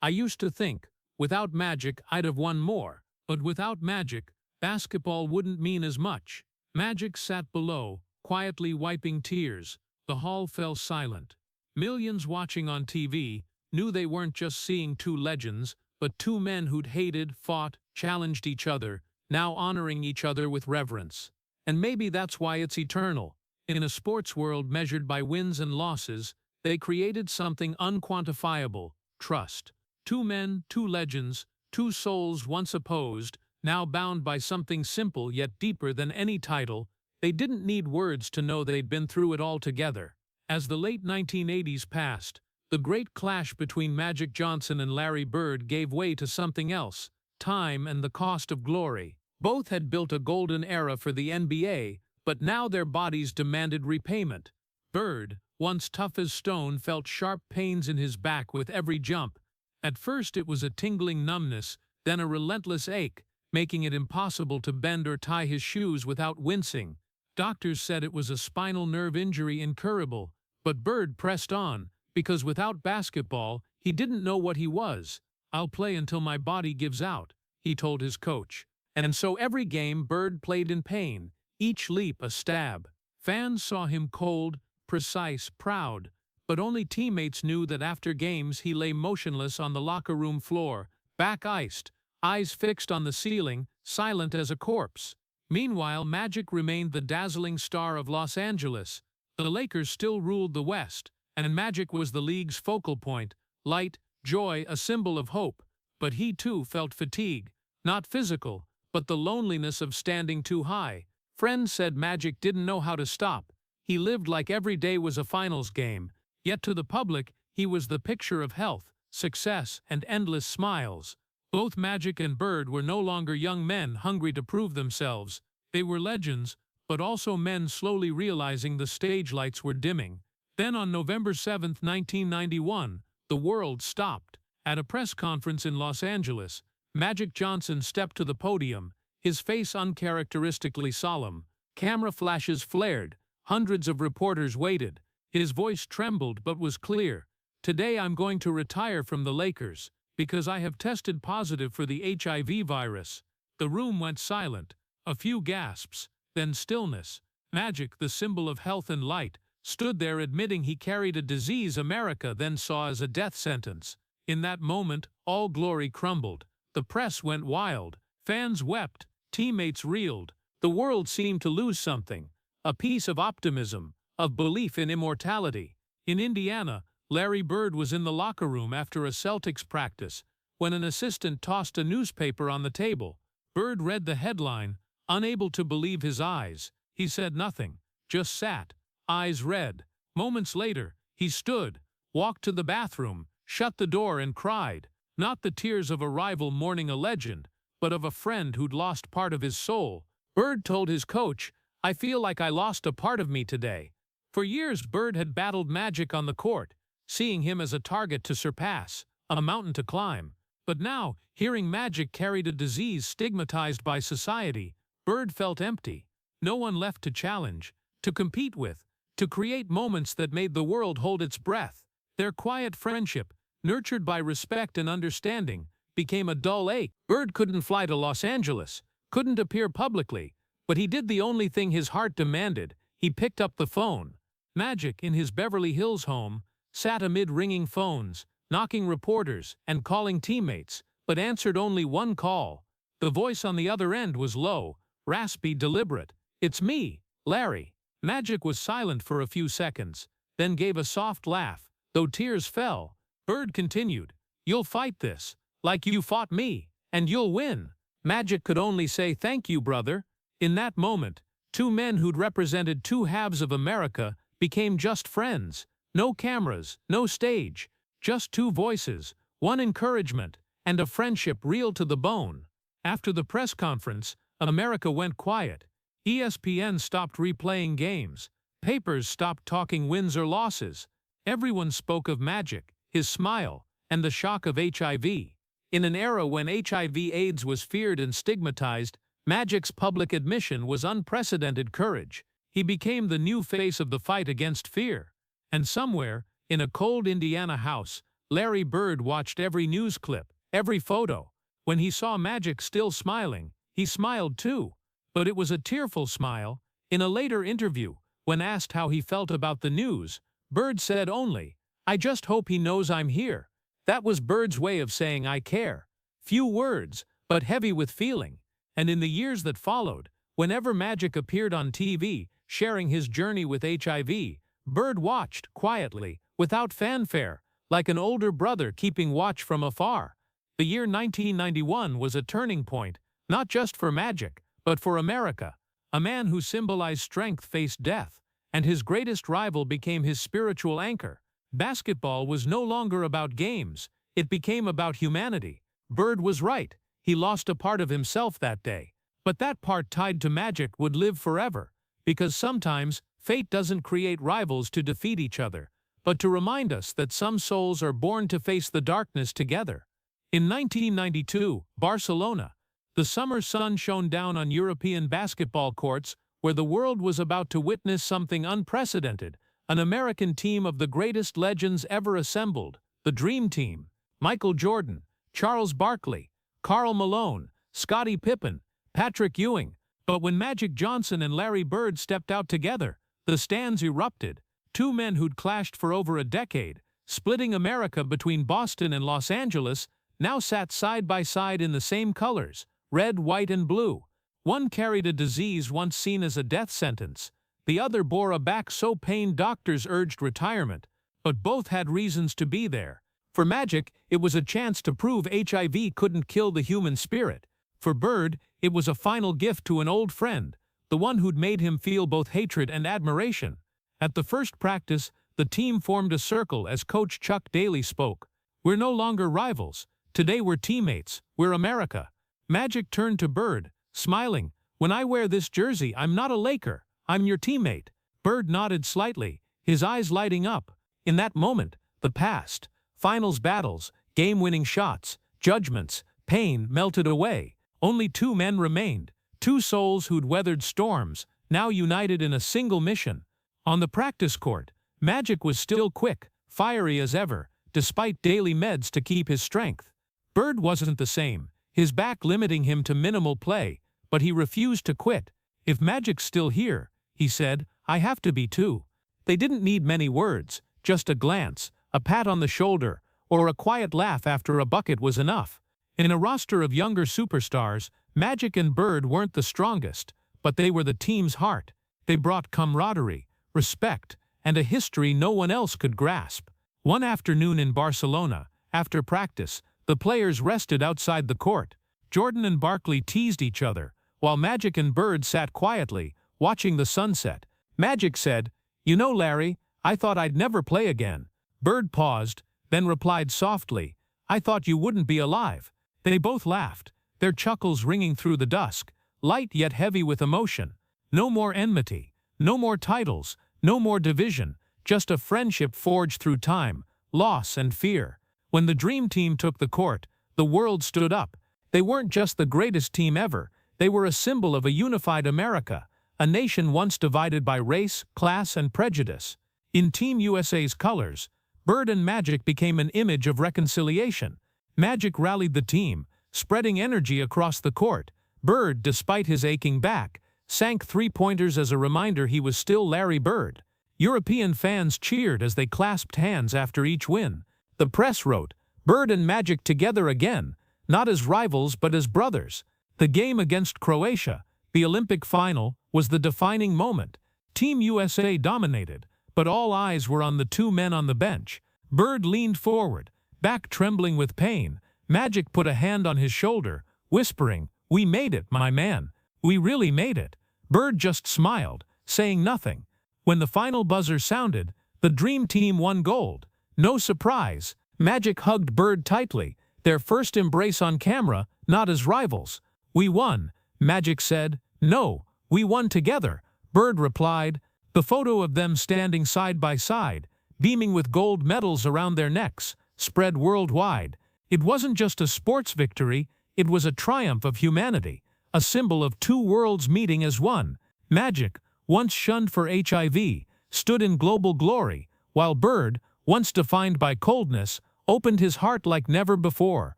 "I used to think, without Magic I'd have won more, but without Magic, basketball wouldn't mean as much." Magic sat below, quietly wiping tears. The hall fell silent. Millions watching on TV knew they weren't just seeing two legends, but two men who'd hated, fought, challenged each other, now honoring each other with reverence. And maybe that's why it's eternal. In a sports world measured by wins and losses, they created something unquantifiable: trust. Two men, two legends, two souls once opposed, now bound by something simple yet deeper than any title. They didn't need words to know they'd been through it all together. As the late 1980s passed, the great clash between Magic Johnson and Larry Bird gave way to something else: time and the cost of glory. Both had built a golden era for the NBA, but now their bodies demanded repayment. Bird, once tough as stone, felt sharp pains in his back with every jump. At first it was a tingling numbness, then a relentless ache, making it impossible to bend or tie his shoes without wincing. Doctors said it was a spinal nerve injury incurable, but Bird pressed on, because without basketball, he didn't know what he was. "I'll play until my body gives out," he told his coach. And so every game Bird played in pain, each leap a stab. Fans saw him cold, precise, proud, but only teammates knew that after games he lay motionless on the locker room floor, back iced, eyes fixed on the ceiling, silent as a corpse. Meanwhile, Magic remained the dazzling star of Los Angeles. The Lakers still ruled the West, and Magic was the league's focal point, light, joy, a symbol of hope. But he too felt fatigue, not physical, but the loneliness of standing too high. Friends said Magic didn't know how to stop. He lived like every day was a finals game, yet to the public he was the picture of health, success, and endless smiles. Both Magic and Bird were no longer young men hungry to prove themselves. They were legends, but also men slowly realizing the stage lights were dimming. Then on November 7, 1991, the world stopped. At a press conference in Los Angeles, Magic Johnson stepped to the podium, his face uncharacteristically solemn. Camera flashes flared. Hundreds of reporters waited. His voice trembled but was clear. "Today I'm going to retire from the Lakers, because I have tested positive for the HIV virus." The room went silent. A few gasps, then stillness. Magic, the symbol of health and light, stood there admitting he carried a disease America then saw as a death sentence. In that moment, all glory crumbled. The press went wild. Fans wept. Teammates reeled. The world seemed to lose something. A piece of optimism, of belief in immortality. In Indiana, Larry Bird was in the locker room after a Celtics practice when an assistant tossed a newspaper on the table. Bird read the headline, unable to believe his eyes. He said nothing, just sat, eyes red. Moments later, he stood, walked to the bathroom, shut the door and cried. Not the tears of a rival mourning a legend, but of a friend who'd lost part of his soul. Bird told his coach, "I feel like I lost a part of me today." For years, Bird had battled Magic on the court, seeing him as a target to surpass, a mountain to climb. But now, hearing Magic carried a disease stigmatized by society, Bird felt empty. No one left to challenge, to compete with, to create moments that made the world hold its breath. Their quiet friendship, nurtured by respect and understanding, became a dull ache. Bird couldn't fly to Los Angeles, couldn't appear publicly, but he did the only thing his heart demanded. He picked up the phone. Magic, in his Beverly Hills home, sat amid ringing phones, knocking reporters and calling teammates, but answered only one call. The voice on the other end was low, raspy, deliberate. "It's me, Larry." Magic was silent for a few seconds, then gave a soft laugh. Though tears fell, Bird continued, "You'll fight this, like you fought me, and you'll win." Magic could only say, "Thank you, brother." In that moment, two men who'd represented two halves of America became just friends. No cameras, no stage, just two voices, one encouragement, and a friendship real to the bone. After the press conference, America went quiet. ESPN stopped replaying games. Papers stopped talking wins or losses. Everyone spoke of Magic, his smile, and the shock of HIV. In an era when HIV/AIDS was feared and stigmatized, Magic's public admission was unprecedented courage. He became the new face of the fight against fear. And somewhere, in a cold Indiana house, Larry Bird watched every news clip, every photo. When he saw Magic still smiling, he smiled too. But it was a tearful smile. In a later interview, when asked how he felt about the news, Bird said only, "I just hope he knows I'm here." That was Bird's way of saying "I care." Few words, but heavy with feeling. And in the years that followed, whenever Magic appeared on TV, sharing his journey with HIV, Bird watched, quietly, without fanfare, like an older brother keeping watch from afar. The year 1991 was a turning point, not just for Magic, but for America. A man who symbolized strength faced death, and his greatest rival became his spiritual anchor. Basketball was no longer about games, it became about humanity. Bird was right, he lost a part of himself that day. But that part tied to Magic would live forever, because sometimes, fate doesn't create rivals to defeat each other, but to remind us that some souls are born to face the darkness together. In 1992, Barcelona, the summer sun shone down on European basketball courts where the world was about to witness something unprecedented. An American team of the greatest legends ever assembled, the Dream Team. Michael Jordan, Charles Barkley, Karl Malone, Scottie Pippen, Patrick Ewing. But when Magic Johnson and Larry Bird stepped out together, the stands erupted. Two men who'd clashed for over a decade, splitting America between Boston and Los Angeles, now sat side by side in the same colors, red, white, and blue. One carried a disease once seen as a death sentence. The other bore a back so pained doctors urged retirement. But both had reasons to be there. For Magic, it was a chance to prove HIV couldn't kill the human spirit. For Bird, it was a final gift to an old friend, the one who'd made him feel both hatred and admiration. At the first practice, the team formed a circle as coach Chuck Daly spoke. "We're no longer rivals. Today we're teammates. We're America." Magic turned to Bird, smiling. "When I wear this jersey, I'm not a Laker. I'm your teammate." Bird nodded slightly, his eyes lighting up. In that moment, the past, finals battles, game-winning shots, judgments, pain melted away. Only two men remained, two souls who'd weathered storms, now united in a single mission. On the practice court, Magic was still quick, fiery as ever, despite daily meds to keep his strength. Bird wasn't the same, his back limiting him to minimal play, but he refused to quit. "If Magic's still here," he said, "I have to be too." They didn't need many words, just a glance, a pat on the shoulder, or a quiet laugh after a bucket was enough. In a roster of younger superstars, Magic and Bird weren't the strongest, but they were the team's heart. They brought camaraderie, respect, and a history no one else could grasp. One afternoon in Barcelona, after practice, the players rested outside the court. Jordan and Barkley teased each other, while Magic and Bird sat quietly, watching the sunset. Magic said, "You know, Larry, I thought I'd never play again." Bird paused, then replied softly, "I thought you wouldn't be alive." They both laughed, their chuckles ringing through the dusk, light yet heavy with emotion. No more enmity, no more titles, no more division, just a friendship forged through time, loss and fear. When the Dream Team took the court, the world stood up. They weren't just the greatest team ever, they were a symbol of a unified America, a nation once divided by race, class, and prejudice. In Team USA's colors, Bird and Magic became an image of reconciliation. Magic rallied the team, spreading energy across the court. Bird, despite his aching back, sank three-pointers as a reminder he was still Larry Bird. European fans cheered as they clasped hands after each win. The press wrote, "Bird and Magic together again, not as rivals but as brothers." The game against Croatia, the Olympic final, was the defining moment. Team USA dominated, but all eyes were on the two men on the bench. Bird leaned forward, back trembling with pain. Magic put a hand on his shoulder, whispering, "We made it, my man. We really made it." Bird just smiled, saying nothing. When the final buzzer sounded, the Dream Team won gold. No surprise, Magic hugged Bird tightly, their first embrace on camera, not as rivals. "We won," Magic said. "No, we won together," Bird replied. The photo of them standing side by side, beaming with gold medals around their necks, spread worldwide. It wasn't just a sports victory, it was a triumph of humanity, a symbol of two worlds meeting as one. Magic, once shunned for HIV, stood in global glory, while Bird, once defined by coldness, opened his heart like never before.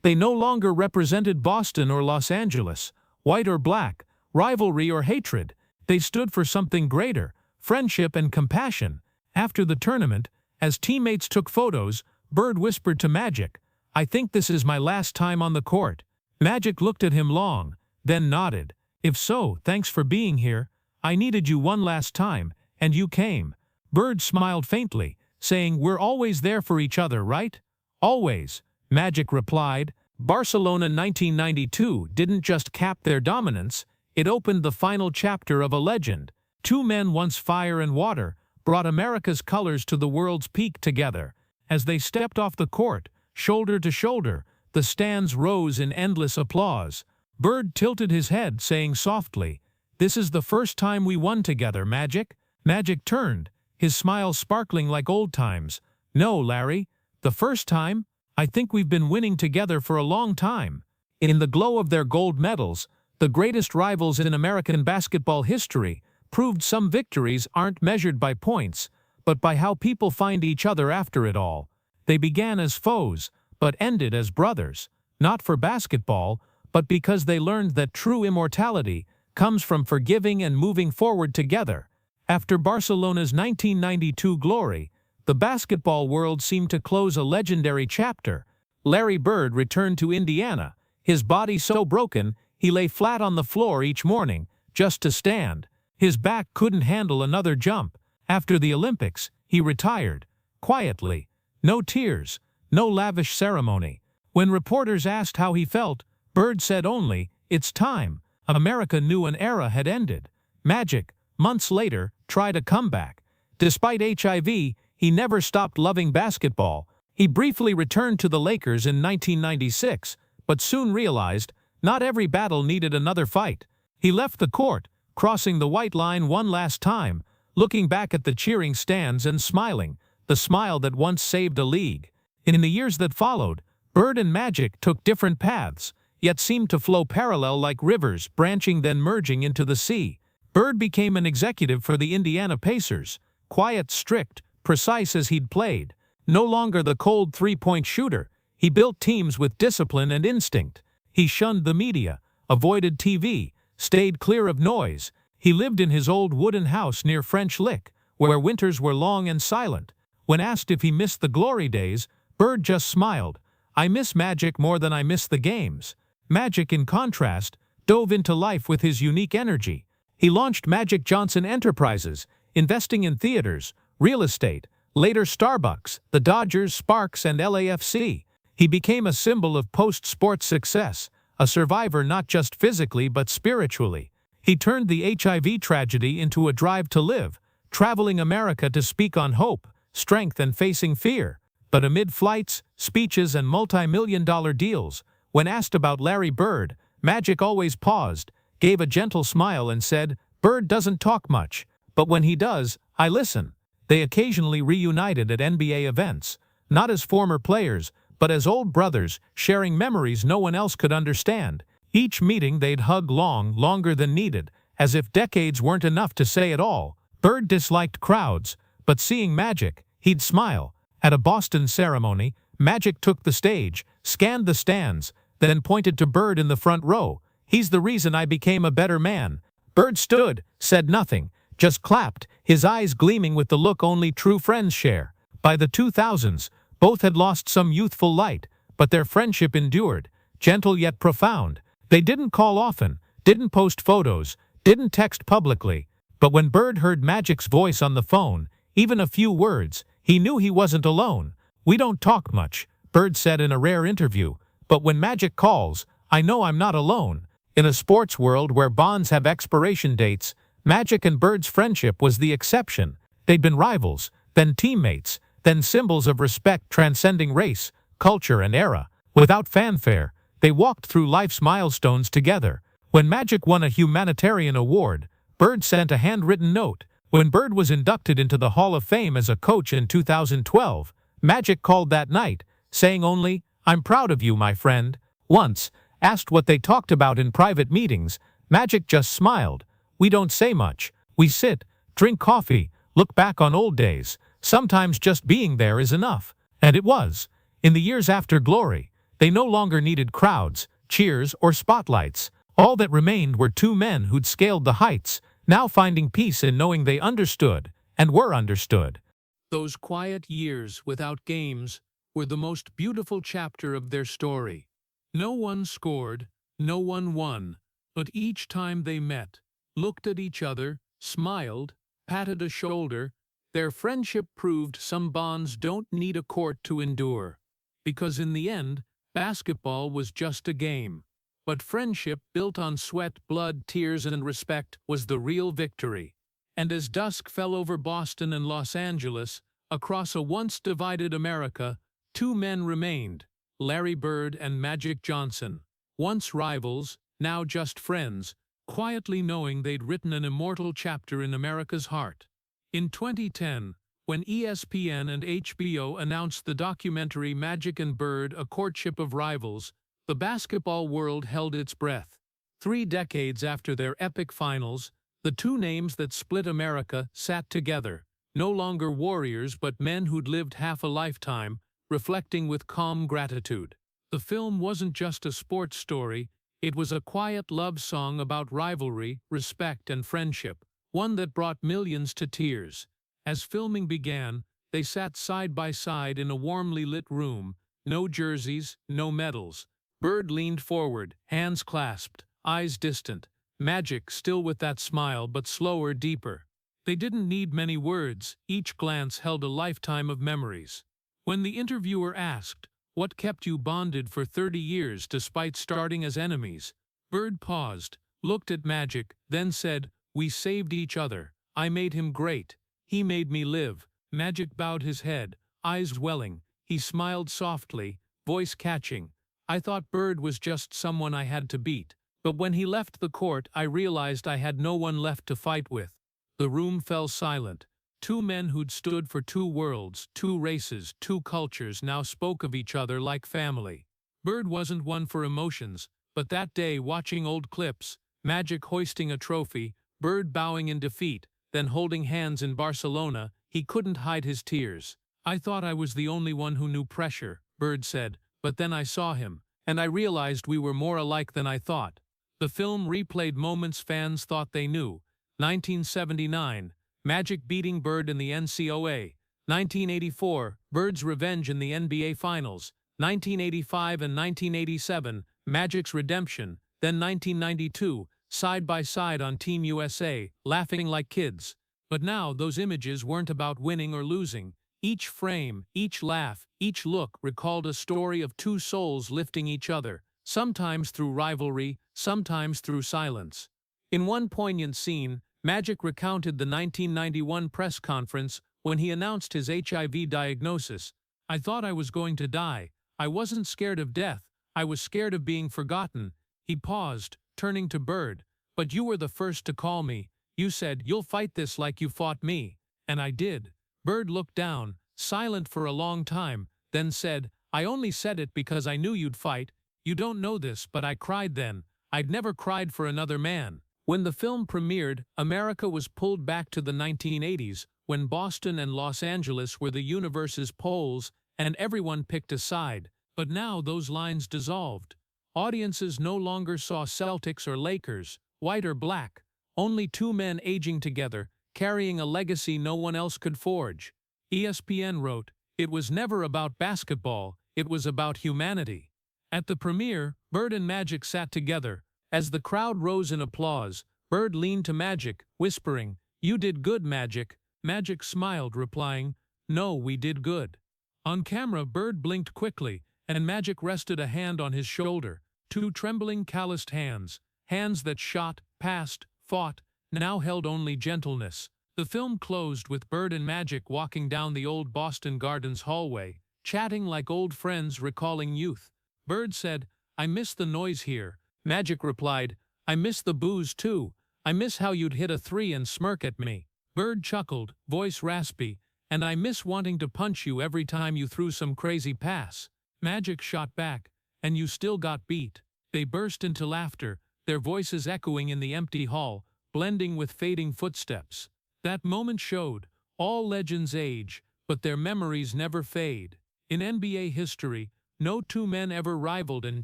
They no longer represented Boston or Los Angeles, white or black, rivalry or hatred. They stood for something greater, friendship and compassion. After the tournament, as teammates took photos, Bird whispered to Magic, "I think this is my last time on the court." Magic looked at him long, then nodded. "If so, thanks for being here. I needed you one last time, and you came." Bird smiled faintly, saying, "We're always there for each other, right?" "Always," Magic replied. Barcelona 1992 didn't just cap their dominance, it opened the final chapter of a legend. Two men once fire and water brought America's colors to the world's peak together. As they stepped off the court, shoulder to shoulder, the stands rose in endless applause. Bird tilted his head, saying softly, "This is the first time we won together, Magic." Magic turned, his smile sparkling like old times. "No, Larry. The first time? I think we've been winning together for a long time." In the glow of their gold medals, the greatest rivals in American basketball history proved some victories aren't measured by points, but by how people find each other after it all. They began as foes, but ended as brothers, not for basketball, but because they learned that true immortality comes from forgiving and moving forward together. After Barcelona's 1992 glory, the basketball world seemed to close a legendary chapter. Larry Bird returned to Indiana, his body so broken he lay flat on the floor each morning, just to stand. His back couldn't handle another jump. After the Olympics, he retired, quietly. No tears, no lavish ceremony. When reporters asked how he felt, Bird said only, "It's time." America knew an era had ended. Magic, months later, tried a comeback. Despite HIV, he never stopped loving basketball. He briefly returned to the Lakers in 1996, but soon realized not every battle needed another fight. He left the court, crossing the white line one last time, looking back at the cheering stands and smiling, the smile that once saved a league. In the years that followed, Bird and Magic took different paths, yet seemed to flow parallel like rivers, branching then merging into the sea. Bird became an executive for the Indiana Pacers, quiet, strict, precise as he'd played. No longer the cold three-point shooter, he built teams with discipline and instinct. He shunned the media, avoided TV, stayed clear of noise. He lived in his old wooden house near French Lick, where winters were long and silent. When asked if he missed the glory days, Bird just smiled. "I miss Magic more than I miss the games." Magic, in contrast, dove into life with his unique energy. He launched Magic Johnson Enterprises, investing in theaters, real estate, Later Starbucks, the Dodgers, Sparks, and LAFC. He became a symbol of post-sports success, a survivor not just physically but spiritually. He turned the HIV tragedy into a drive to live, traveling America to speak on hope, strength, and facing fear. But amid flights, speeches, and multi-million-dollar deals, when asked about Larry Bird, Magic always paused, gave a gentle smile and said, "Bird doesn't talk much, but when he does, I listen." They occasionally reunited at NBA events, not as former players, but as old brothers, sharing memories no one else could understand. Each meeting they'd hug longer than needed, as if decades weren't enough to say it all. Bird disliked crowds, but seeing Magic, he'd smile. At a Boston ceremony, Magic took the stage, scanned the stands, then pointed to Bird in the front row. "He's the reason I became a better man." Bird stood, said nothing, just clapped, his eyes gleaming with the look only true friends share. By the 2000s, both had lost some youthful light, but their friendship endured, gentle yet profound. They didn't call often, didn't post photos, didn't text publicly. But when Bird heard Magic's voice on the phone, even a few words, he knew he wasn't alone. "We don't talk much," Bird said in a rare interview, "but when Magic calls, I know I'm not alone." In a sports world where bonds have expiration dates, Magic and Bird's friendship was the exception. They'd been rivals, then teammates, then symbols of respect transcending race, culture, and era. Without fanfare, they walked through life's milestones together. When Magic won a humanitarian award, Bird sent a handwritten note. When Bird was inducted into the Hall of Fame as a coach in 2012, Magic called that night, saying only, "I'm proud of you, my friend." Once, asked what they talked about in private meetings, Magic just smiled. "We don't say much. We sit, drink coffee, look back on old days. Sometimes just being there is enough." And it was. In the years after glory, they no longer needed crowds, cheers, or spotlights. All that remained were two men who'd scaled the heights, now finding peace in knowing they understood, and were understood. Those quiet years without games were the most beautiful chapter of their story. No one scored, no one won, but each time they met, looked at each other, smiled, patted a shoulder, their friendship proved some bonds don't need a court to endure. Because in the end, basketball was just a game. But friendship built on sweat, blood, tears, and respect was the real victory. And as dusk fell over Boston and Los Angeles, across a once divided America, two men remained, Larry Bird and Magic Johnson. Once rivals, now just friends, quietly knowing they'd written an immortal chapter in America's heart. In 2010, when ESPN and HBO announced the documentary Magic and Bird: A Courtship of Rivals, the basketball world held its breath. 3 decades after their epic finals, the two names that split America sat together, no longer warriors but men who'd lived half a lifetime, reflecting with calm gratitude. The film wasn't just a sports story, it was a quiet love song about rivalry, respect, and friendship, one that brought millions to tears. As filming began, they sat side by side in a warmly lit room, no jerseys, no medals. Bird leaned forward, hands clasped, eyes distant, Magic still with that smile but slower, deeper. They didn't need many words, each glance held a lifetime of memories. When the interviewer asked, "What kept you bonded for 30 years despite starting as enemies?" Bird paused, looked at Magic, then said, "We saved each other. I made him great. He made me live." Magic bowed his head, eyes welling. He smiled softly, voice catching. "I thought Bird was just someone I had to beat. But when he left the court, I realized I had no one left to fight with." The room fell silent. Two men who'd stood for two worlds, two races, two cultures now spoke of each other like family. Bird wasn't one for emotions, but that day watching old clips, Magic hoisting a trophy, Bird bowing in defeat, then holding hands in Barcelona, he couldn't hide his tears. "I thought I was the only one who knew pressure," Bird said, "but then I saw him, and I realized we were more alike than I thought." The film replayed moments fans thought they knew. 1979, Magic beating Bird in the NCAA. 1984, Bird's revenge in the NBA Finals. 1985 and 1987, Magic's redemption. Then 1992, side by side on Team USA, laughing like kids. But now those images weren't about winning or losing. Each frame, each laugh, each look recalled a story of two souls lifting each other, sometimes through rivalry, sometimes through silence. In one poignant scene, Magic recounted the 1991 press conference when he announced his HIV diagnosis. "I thought I was going to die. I wasn't scared of death. I was scared of being forgotten." He paused, turning to Bird. "But you were the first to call me. You said, 'You'll fight this like you fought me.' And I did." Bird looked down, silent for a long time, then said, "I only said it because I knew you'd fight. You don't know this, but I cried then. I'd never cried for another man." When the film premiered, America was pulled back to the 1980s, when Boston and Los Angeles were the universe's poles, and everyone picked a side. But now those lines dissolved. Audiences no longer saw Celtics or Lakers, white or black, only two men aging together, carrying a legacy no one else could forge. ESPN wrote, "It was never about basketball, it was about humanity." At the premiere, Bird and Magic sat together. As the crowd rose in applause, Bird leaned to Magic, whispering, "You did good, Magic." Magic smiled, replying, "No, we did good." On camera, Bird blinked quickly, and Magic rested a hand on his shoulder. Two trembling, calloused hands, hands that shot, passed, fought, now held only gentleness. The film closed with Bird and Magic walking down the old Boston Gardens hallway, chatting like old friends recalling youth. Bird said, "I miss the noise here." Magic replied, "I miss the booze too. I miss how you'd hit a three and smirk at me." Bird chuckled, voice raspy, "And I miss wanting to punch you every time you threw some crazy pass." Magic shot back, "And you still got beat." They burst into laughter, their voices echoing in the empty hall, blending with fading footsteps. That moment showed, all legends age, but their memories never fade. In NBA history, no two men ever rivaled and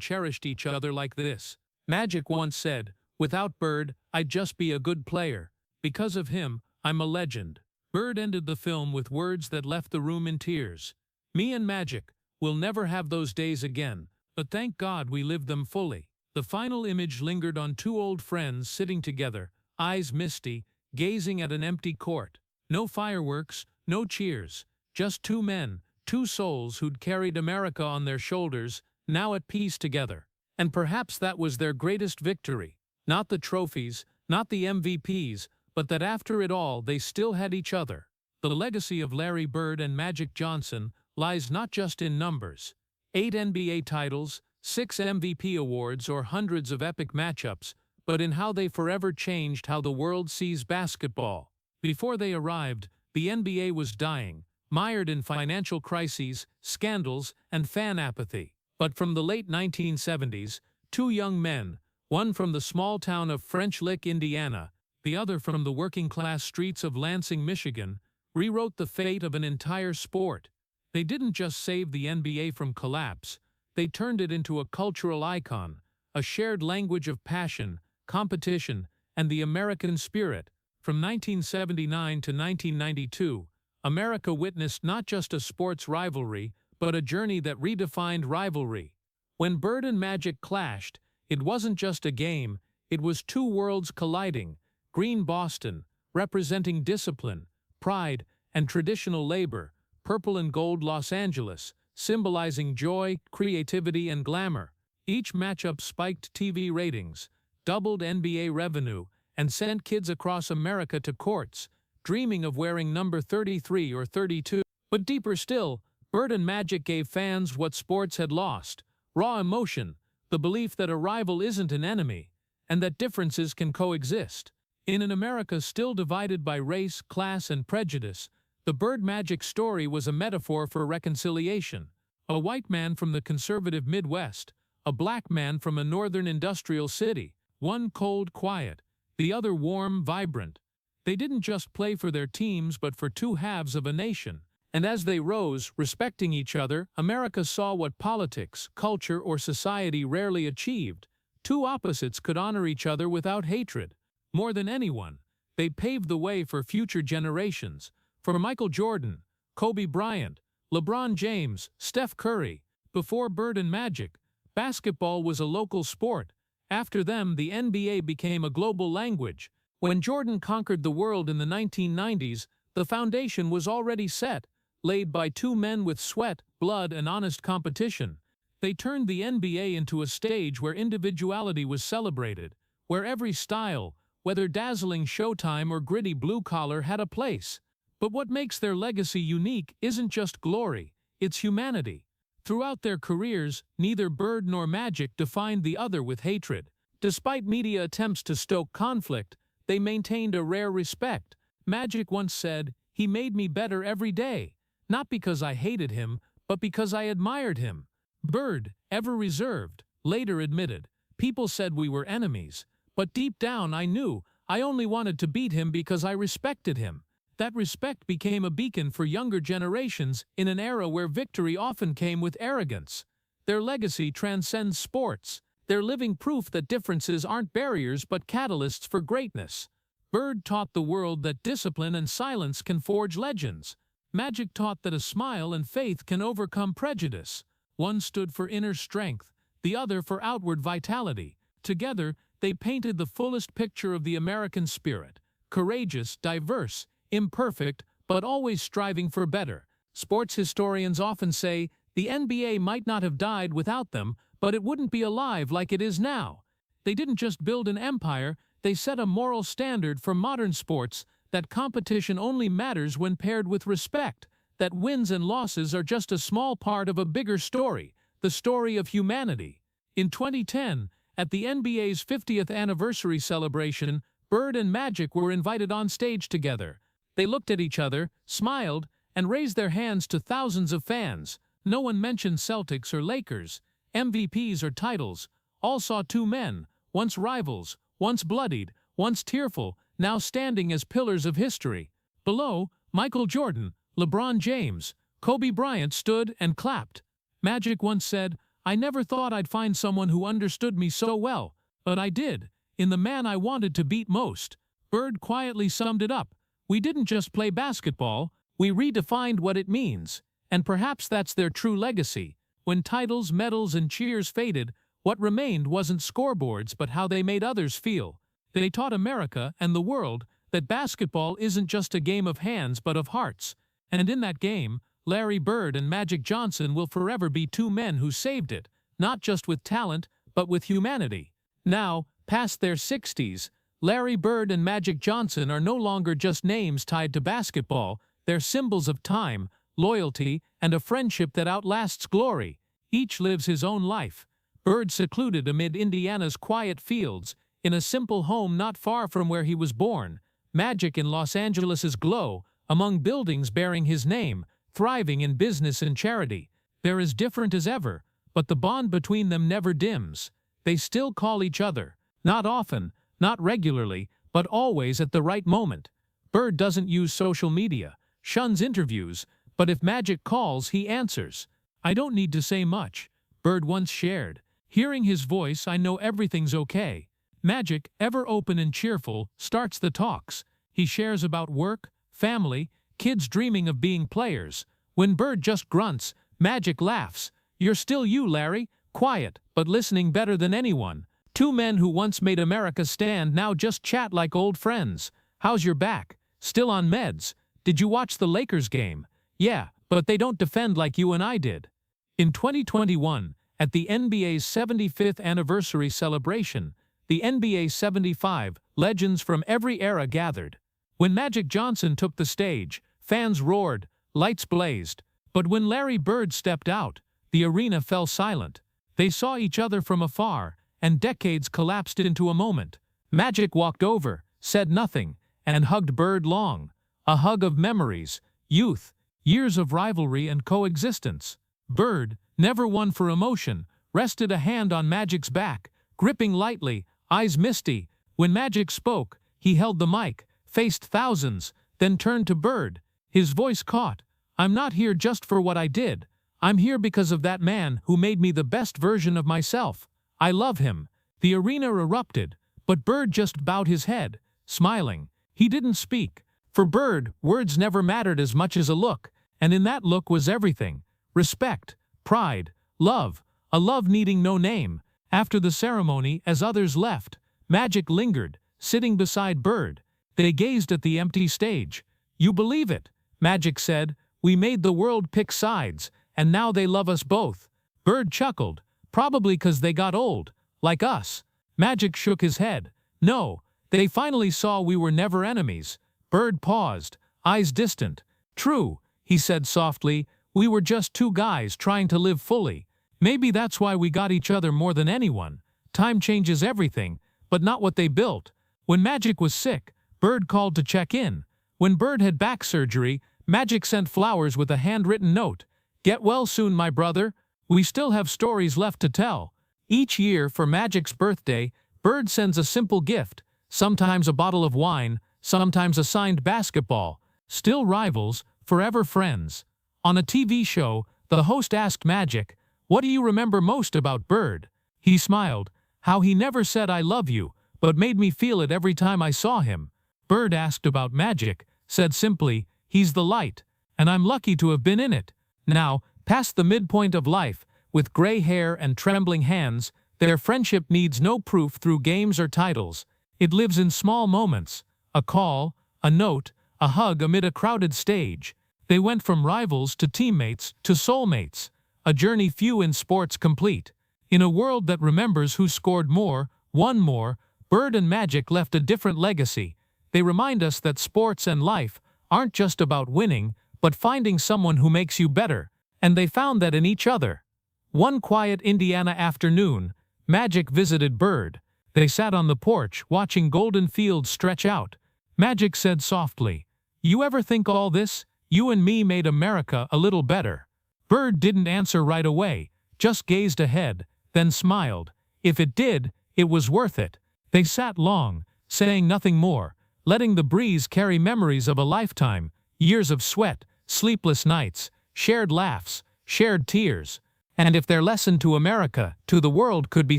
cherished each other like this. Magic once said, "Without Bird, I'd just be a good player. Because of him, I'm a legend." Bird ended the film with words that left the room in tears. "Me and Magic, we'll never have those days again, but thank God we lived them fully." The final image lingered on two old friends sitting together, eyes misty, gazing at an empty court. No fireworks, no cheers, just two men, two souls who'd carried America on their shoulders, now at peace together. And perhaps that was their greatest victory. Not the trophies, not the MVPs, but that after it all they still had each other. The legacy of Larry Bird and Magic Johnson lies not just in numbers. 8 NBA titles, 6 MVP awards, or hundreds of epic matchups, but in how they forever changed how the world sees basketball. Before they arrived, the NBA was dying, mired in financial crises, scandals, and fan apathy. But from the late 1970s, two young men, one from the small town of French Lick, Indiana, the other from the working-class streets of Lansing, Michigan, rewrote the fate of an entire sport. They didn't just save the NBA from collapse, they turned it into a cultural icon, a shared language of passion, competition, and the American spirit. From 1979 to 1992, America witnessed not just a sports rivalry, but a journey that redefined rivalry. When Bird and Magic clashed, it wasn't just a game, it was two worlds colliding. Green Boston, representing discipline, pride, and traditional labor. Purple and gold Los Angeles, symbolizing joy, creativity, and glamour. Each matchup spiked TV ratings, doubled NBA revenue, and sent kids across America to courts, dreaming of wearing number 33 or 32. But deeper still, Bird and Magic gave fans what sports had lost: raw emotion, the belief that a rival isn't an enemy, and that differences can coexist. In an America still divided by race, class, and prejudice, the Bird-Magic story was a metaphor for reconciliation. A white man from the conservative Midwest, a black man from a northern industrial city, one cold, quiet, the other warm, vibrant. They didn't just play for their teams but for two halves of a nation. And as they rose, respecting each other, America saw what politics, culture, or society rarely achieved. Two opposites could honor each other without hatred. More than anyone, they paved the way for future generations. For Michael Jordan, Kobe Bryant, LeBron James, Steph Curry. Before Bird and Magic, basketball was a local sport. After them, the NBA became a global language. When Jordan conquered the world in the 1990s, the foundation was already set. laid by two men with sweat, blood, and honest competition. They turned the NBA into a stage where individuality was celebrated, where every style, whether dazzling Showtime or gritty blue-collar, had a place. But what makes their legacy unique isn't just glory, it's humanity. Throughout their careers, neither Bird nor Magic defined the other with hatred. Despite media attempts to stoke conflict, they maintained a rare respect. Magic once said, "He made me better every day, not because I hated him, but because I admired him." Bird, ever reserved, later admitted, "People said we were enemies, but deep down I knew I only wanted to beat him because I respected him." That respect became a beacon for younger generations in an era where victory often came with arrogance. Their legacy transcends sports. They're living proof that differences aren't barriers but catalysts for greatness. Bird taught the world that discipline and silence can forge legends. Magic taught that a smile and faith can overcome prejudice. One stood for inner strength, the other for outward vitality. Together, they painted the fullest picture of the American spirit: courageous, diverse, imperfect, but always striving for better. Sports historians often say the NBA might not have died without them, but it wouldn't be alive like it is now. They didn't just build an empire, they set a moral standard for modern sports: that competition only matters when paired with respect, that wins and losses are just a small part of a bigger story, the story of humanity. In 2010, at the NBA's 50th anniversary celebration, Bird and Magic were invited on stage together. They looked at each other, smiled, and raised their hands to thousands of fans. No one mentioned Celtics or Lakers, MVPs or titles. All saw two men, once rivals, once bloodied, once tearful, now standing as pillars of history. Below, Michael Jordan, LeBron James, Kobe Bryant stood and clapped. Magic once said, "I never thought I'd find someone who understood me so well, but I did, in the man I wanted to beat most." Bird quietly summed it up: "We didn't just play basketball, we redefined what it means." And perhaps that's their true legacy. When titles, medals, and cheers faded, what remained wasn't scoreboards but how they made others feel. They taught America and the world that basketball isn't just a game of hands but of hearts. And in that game, Larry Bird and Magic Johnson will forever be two men who saved it, not just with talent, but with humanity. Now, past their 60s, Larry Bird and Magic Johnson are no longer just names tied to basketball. They're symbols of time, loyalty, and a friendship that outlasts glory. Each lives his own life. Bird secluded amid Indiana's quiet fields, in a simple home not far from where he was born. Magic in Los Angeles's glow, among buildings bearing his name, thriving in business and charity. They're as different as ever, but the bond between them never dims. They still call each other. Not often, not regularly, but always at the right moment. Bird doesn't use social media, shuns interviews, but if Magic calls, he answers. "I don't need to say much," Bird once shared. "Hearing his voice, I know everything's okay." Magic, ever open and cheerful, starts the talks. He shares about work, family, kids dreaming of being players. When Bird just grunts, Magic laughs. "You're still you, Larry, quiet, but listening better than anyone." Two men who once made America stand now just chat like old friends. "How's your back? Still on meds? Did you watch the Lakers game?" "Yeah, but they don't defend like you and I did." In 2021, at the NBA's 75th anniversary celebration, the NBA 75 legends from every era gathered. When Magic Johnson took the stage, fans roared, lights blazed. But when Larry Bird stepped out, the arena fell silent. They saw each other from afar, and decades collapsed into a moment. Magic walked over, said nothing, and hugged Bird long. A hug of memories, youth, years of rivalry and coexistence. Bird, never one for emotion, rested a hand on Magic's back, gripping lightly, eyes misty. When Magic spoke, he held the mic, faced thousands, then turned to Bird. His voice caught. "I'm not here just for what I did. I'm here because of that man who made me the best version of myself. I love him." The arena erupted, but Bird just bowed his head, smiling. He didn't speak. For Bird, words never mattered as much as a look, and in that look was everything: respect, pride, love, a love needing no name. After the ceremony, as others left, Magic lingered, sitting beside Bird. They gazed at the empty stage. "You believe it," Magic said, We made the world pick sides, and now they love us both." Bird chuckled, "Probably 'cause they got old, like us." Magic shook his head. "No, they finally saw we were never enemies." Bird paused, eyes distant. "True," he said softly, "we were just two guys trying to live fully. Maybe that's why we got each other more than anyone. Time changes everything, but not what they built." When Magic was sick, Bird called to check in. When Bird had back surgery, Magic sent flowers with a handwritten note. "Get well soon, my brother. We still have stories left to tell." Each year, for Magic's birthday, Bird sends a simple gift, sometimes a bottle of wine, sometimes a signed basketball. Still rivals, forever friends. On a TV show, the host asked Magic, "What do you remember most about Bird?" He smiled, "How he never said I love you, but made me feel it every time I saw him." Bird asked about Magic, said simply, "He's the light, and I'm lucky to have been in it." Now, past the midpoint of life, with gray hair and trembling hands, their friendship needs no proof through games or titles. It lives in small moments, a call, a note, a hug amid a crowded stage. They went from rivals to teammates to soulmates, a journey few in sports complete. In a world that remembers who scored more, won more, Bird and Magic left a different legacy. They remind us that sports and life aren't just about winning, but finding someone who makes you better. And they found that in each other. One quiet Indiana afternoon, Magic visited Bird. They sat on the porch, watching golden fields stretch out. Magic said softly, "You ever think all this? You and me made America a little better." Bird didn't answer right away, just gazed ahead, then smiled. If it did, it was worth it. They sat long, saying nothing more, letting the breeze carry memories of a lifetime, years of sweat, sleepless nights, shared laughs, shared tears. And if their lesson to America, to the world, could be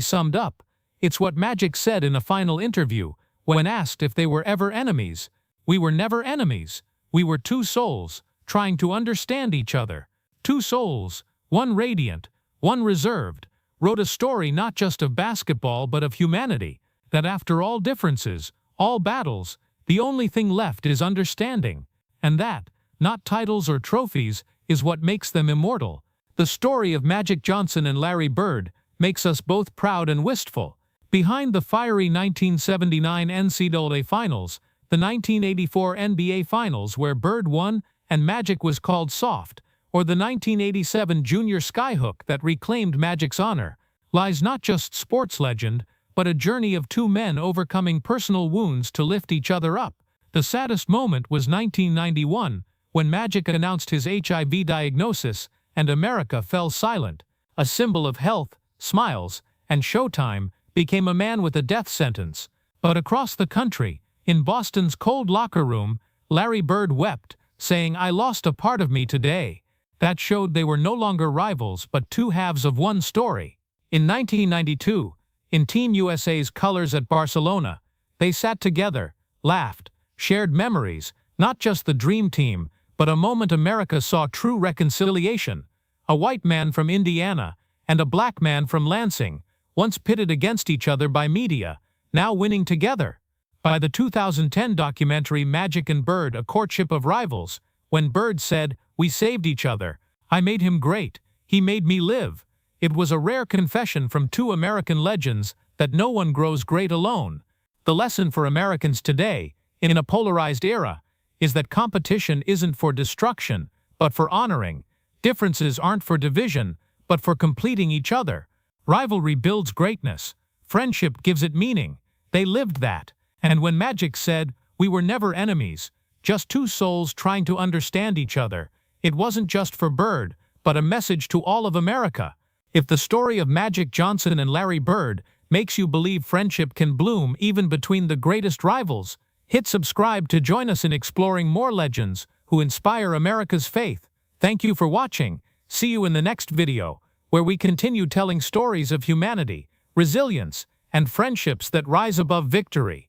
summed up, it's what Magic said in a final interview, when asked if they were ever enemies. "We were never enemies. We were two souls, trying to understand each other. Two souls, one radiant, one reserved, wrote a story not just of basketball but of humanity, that after all differences, all battles, the only thing left is understanding. And that, not titles or trophies, is what makes them immortal." The story of Magic Johnson and Larry Bird makes us both proud and wistful. Behind the fiery 1979 NCAA Finals, the 1984 NBA Finals where Bird won and Magic was called soft, or the 1987 Junior Skyhook that reclaimed Magic's honor, lies not just sports legend, but a journey of two men overcoming personal wounds to lift each other up. The saddest moment was 1991, when Magic announced his HIV diagnosis and America fell silent. A symbol of health, smiles, and showtime became a man with a death sentence. But across the country, in Boston's cold locker room, Larry Bird wept, saying, "I lost a part of me today." That showed they were no longer rivals but two halves of one story. In 1992, in Team USA's colors at Barcelona, they sat together, laughed, shared memories, not just the dream team, but a moment America saw true reconciliation. A white man from Indiana and a black man from Lansing, once pitted against each other by media, now winning together. By the 2010 documentary Magic and Bird: A Courtship of Rivals, when Bird said, "We saved each other. I made him great. He made me live." It was a rare confession from two American legends that no one grows great alone. The lesson for Americans today, in a polarized era, is that competition isn't for destruction, but for honoring. Differences aren't for division, but for completing each other. Rivalry builds greatness. Friendship gives it meaning. They lived that. And when Magic said, "We were never enemies, just two souls trying to understand each other," it wasn't just for Bird, but a message to all of America. If the story of Magic Johnson and Larry Bird makes you believe friendship can bloom even between the greatest rivals, hit subscribe to join us in exploring more legends who inspire America's faith. Thank you for watching. See you in the next video, where we continue telling stories of humanity, resilience, and friendships that rise above victory.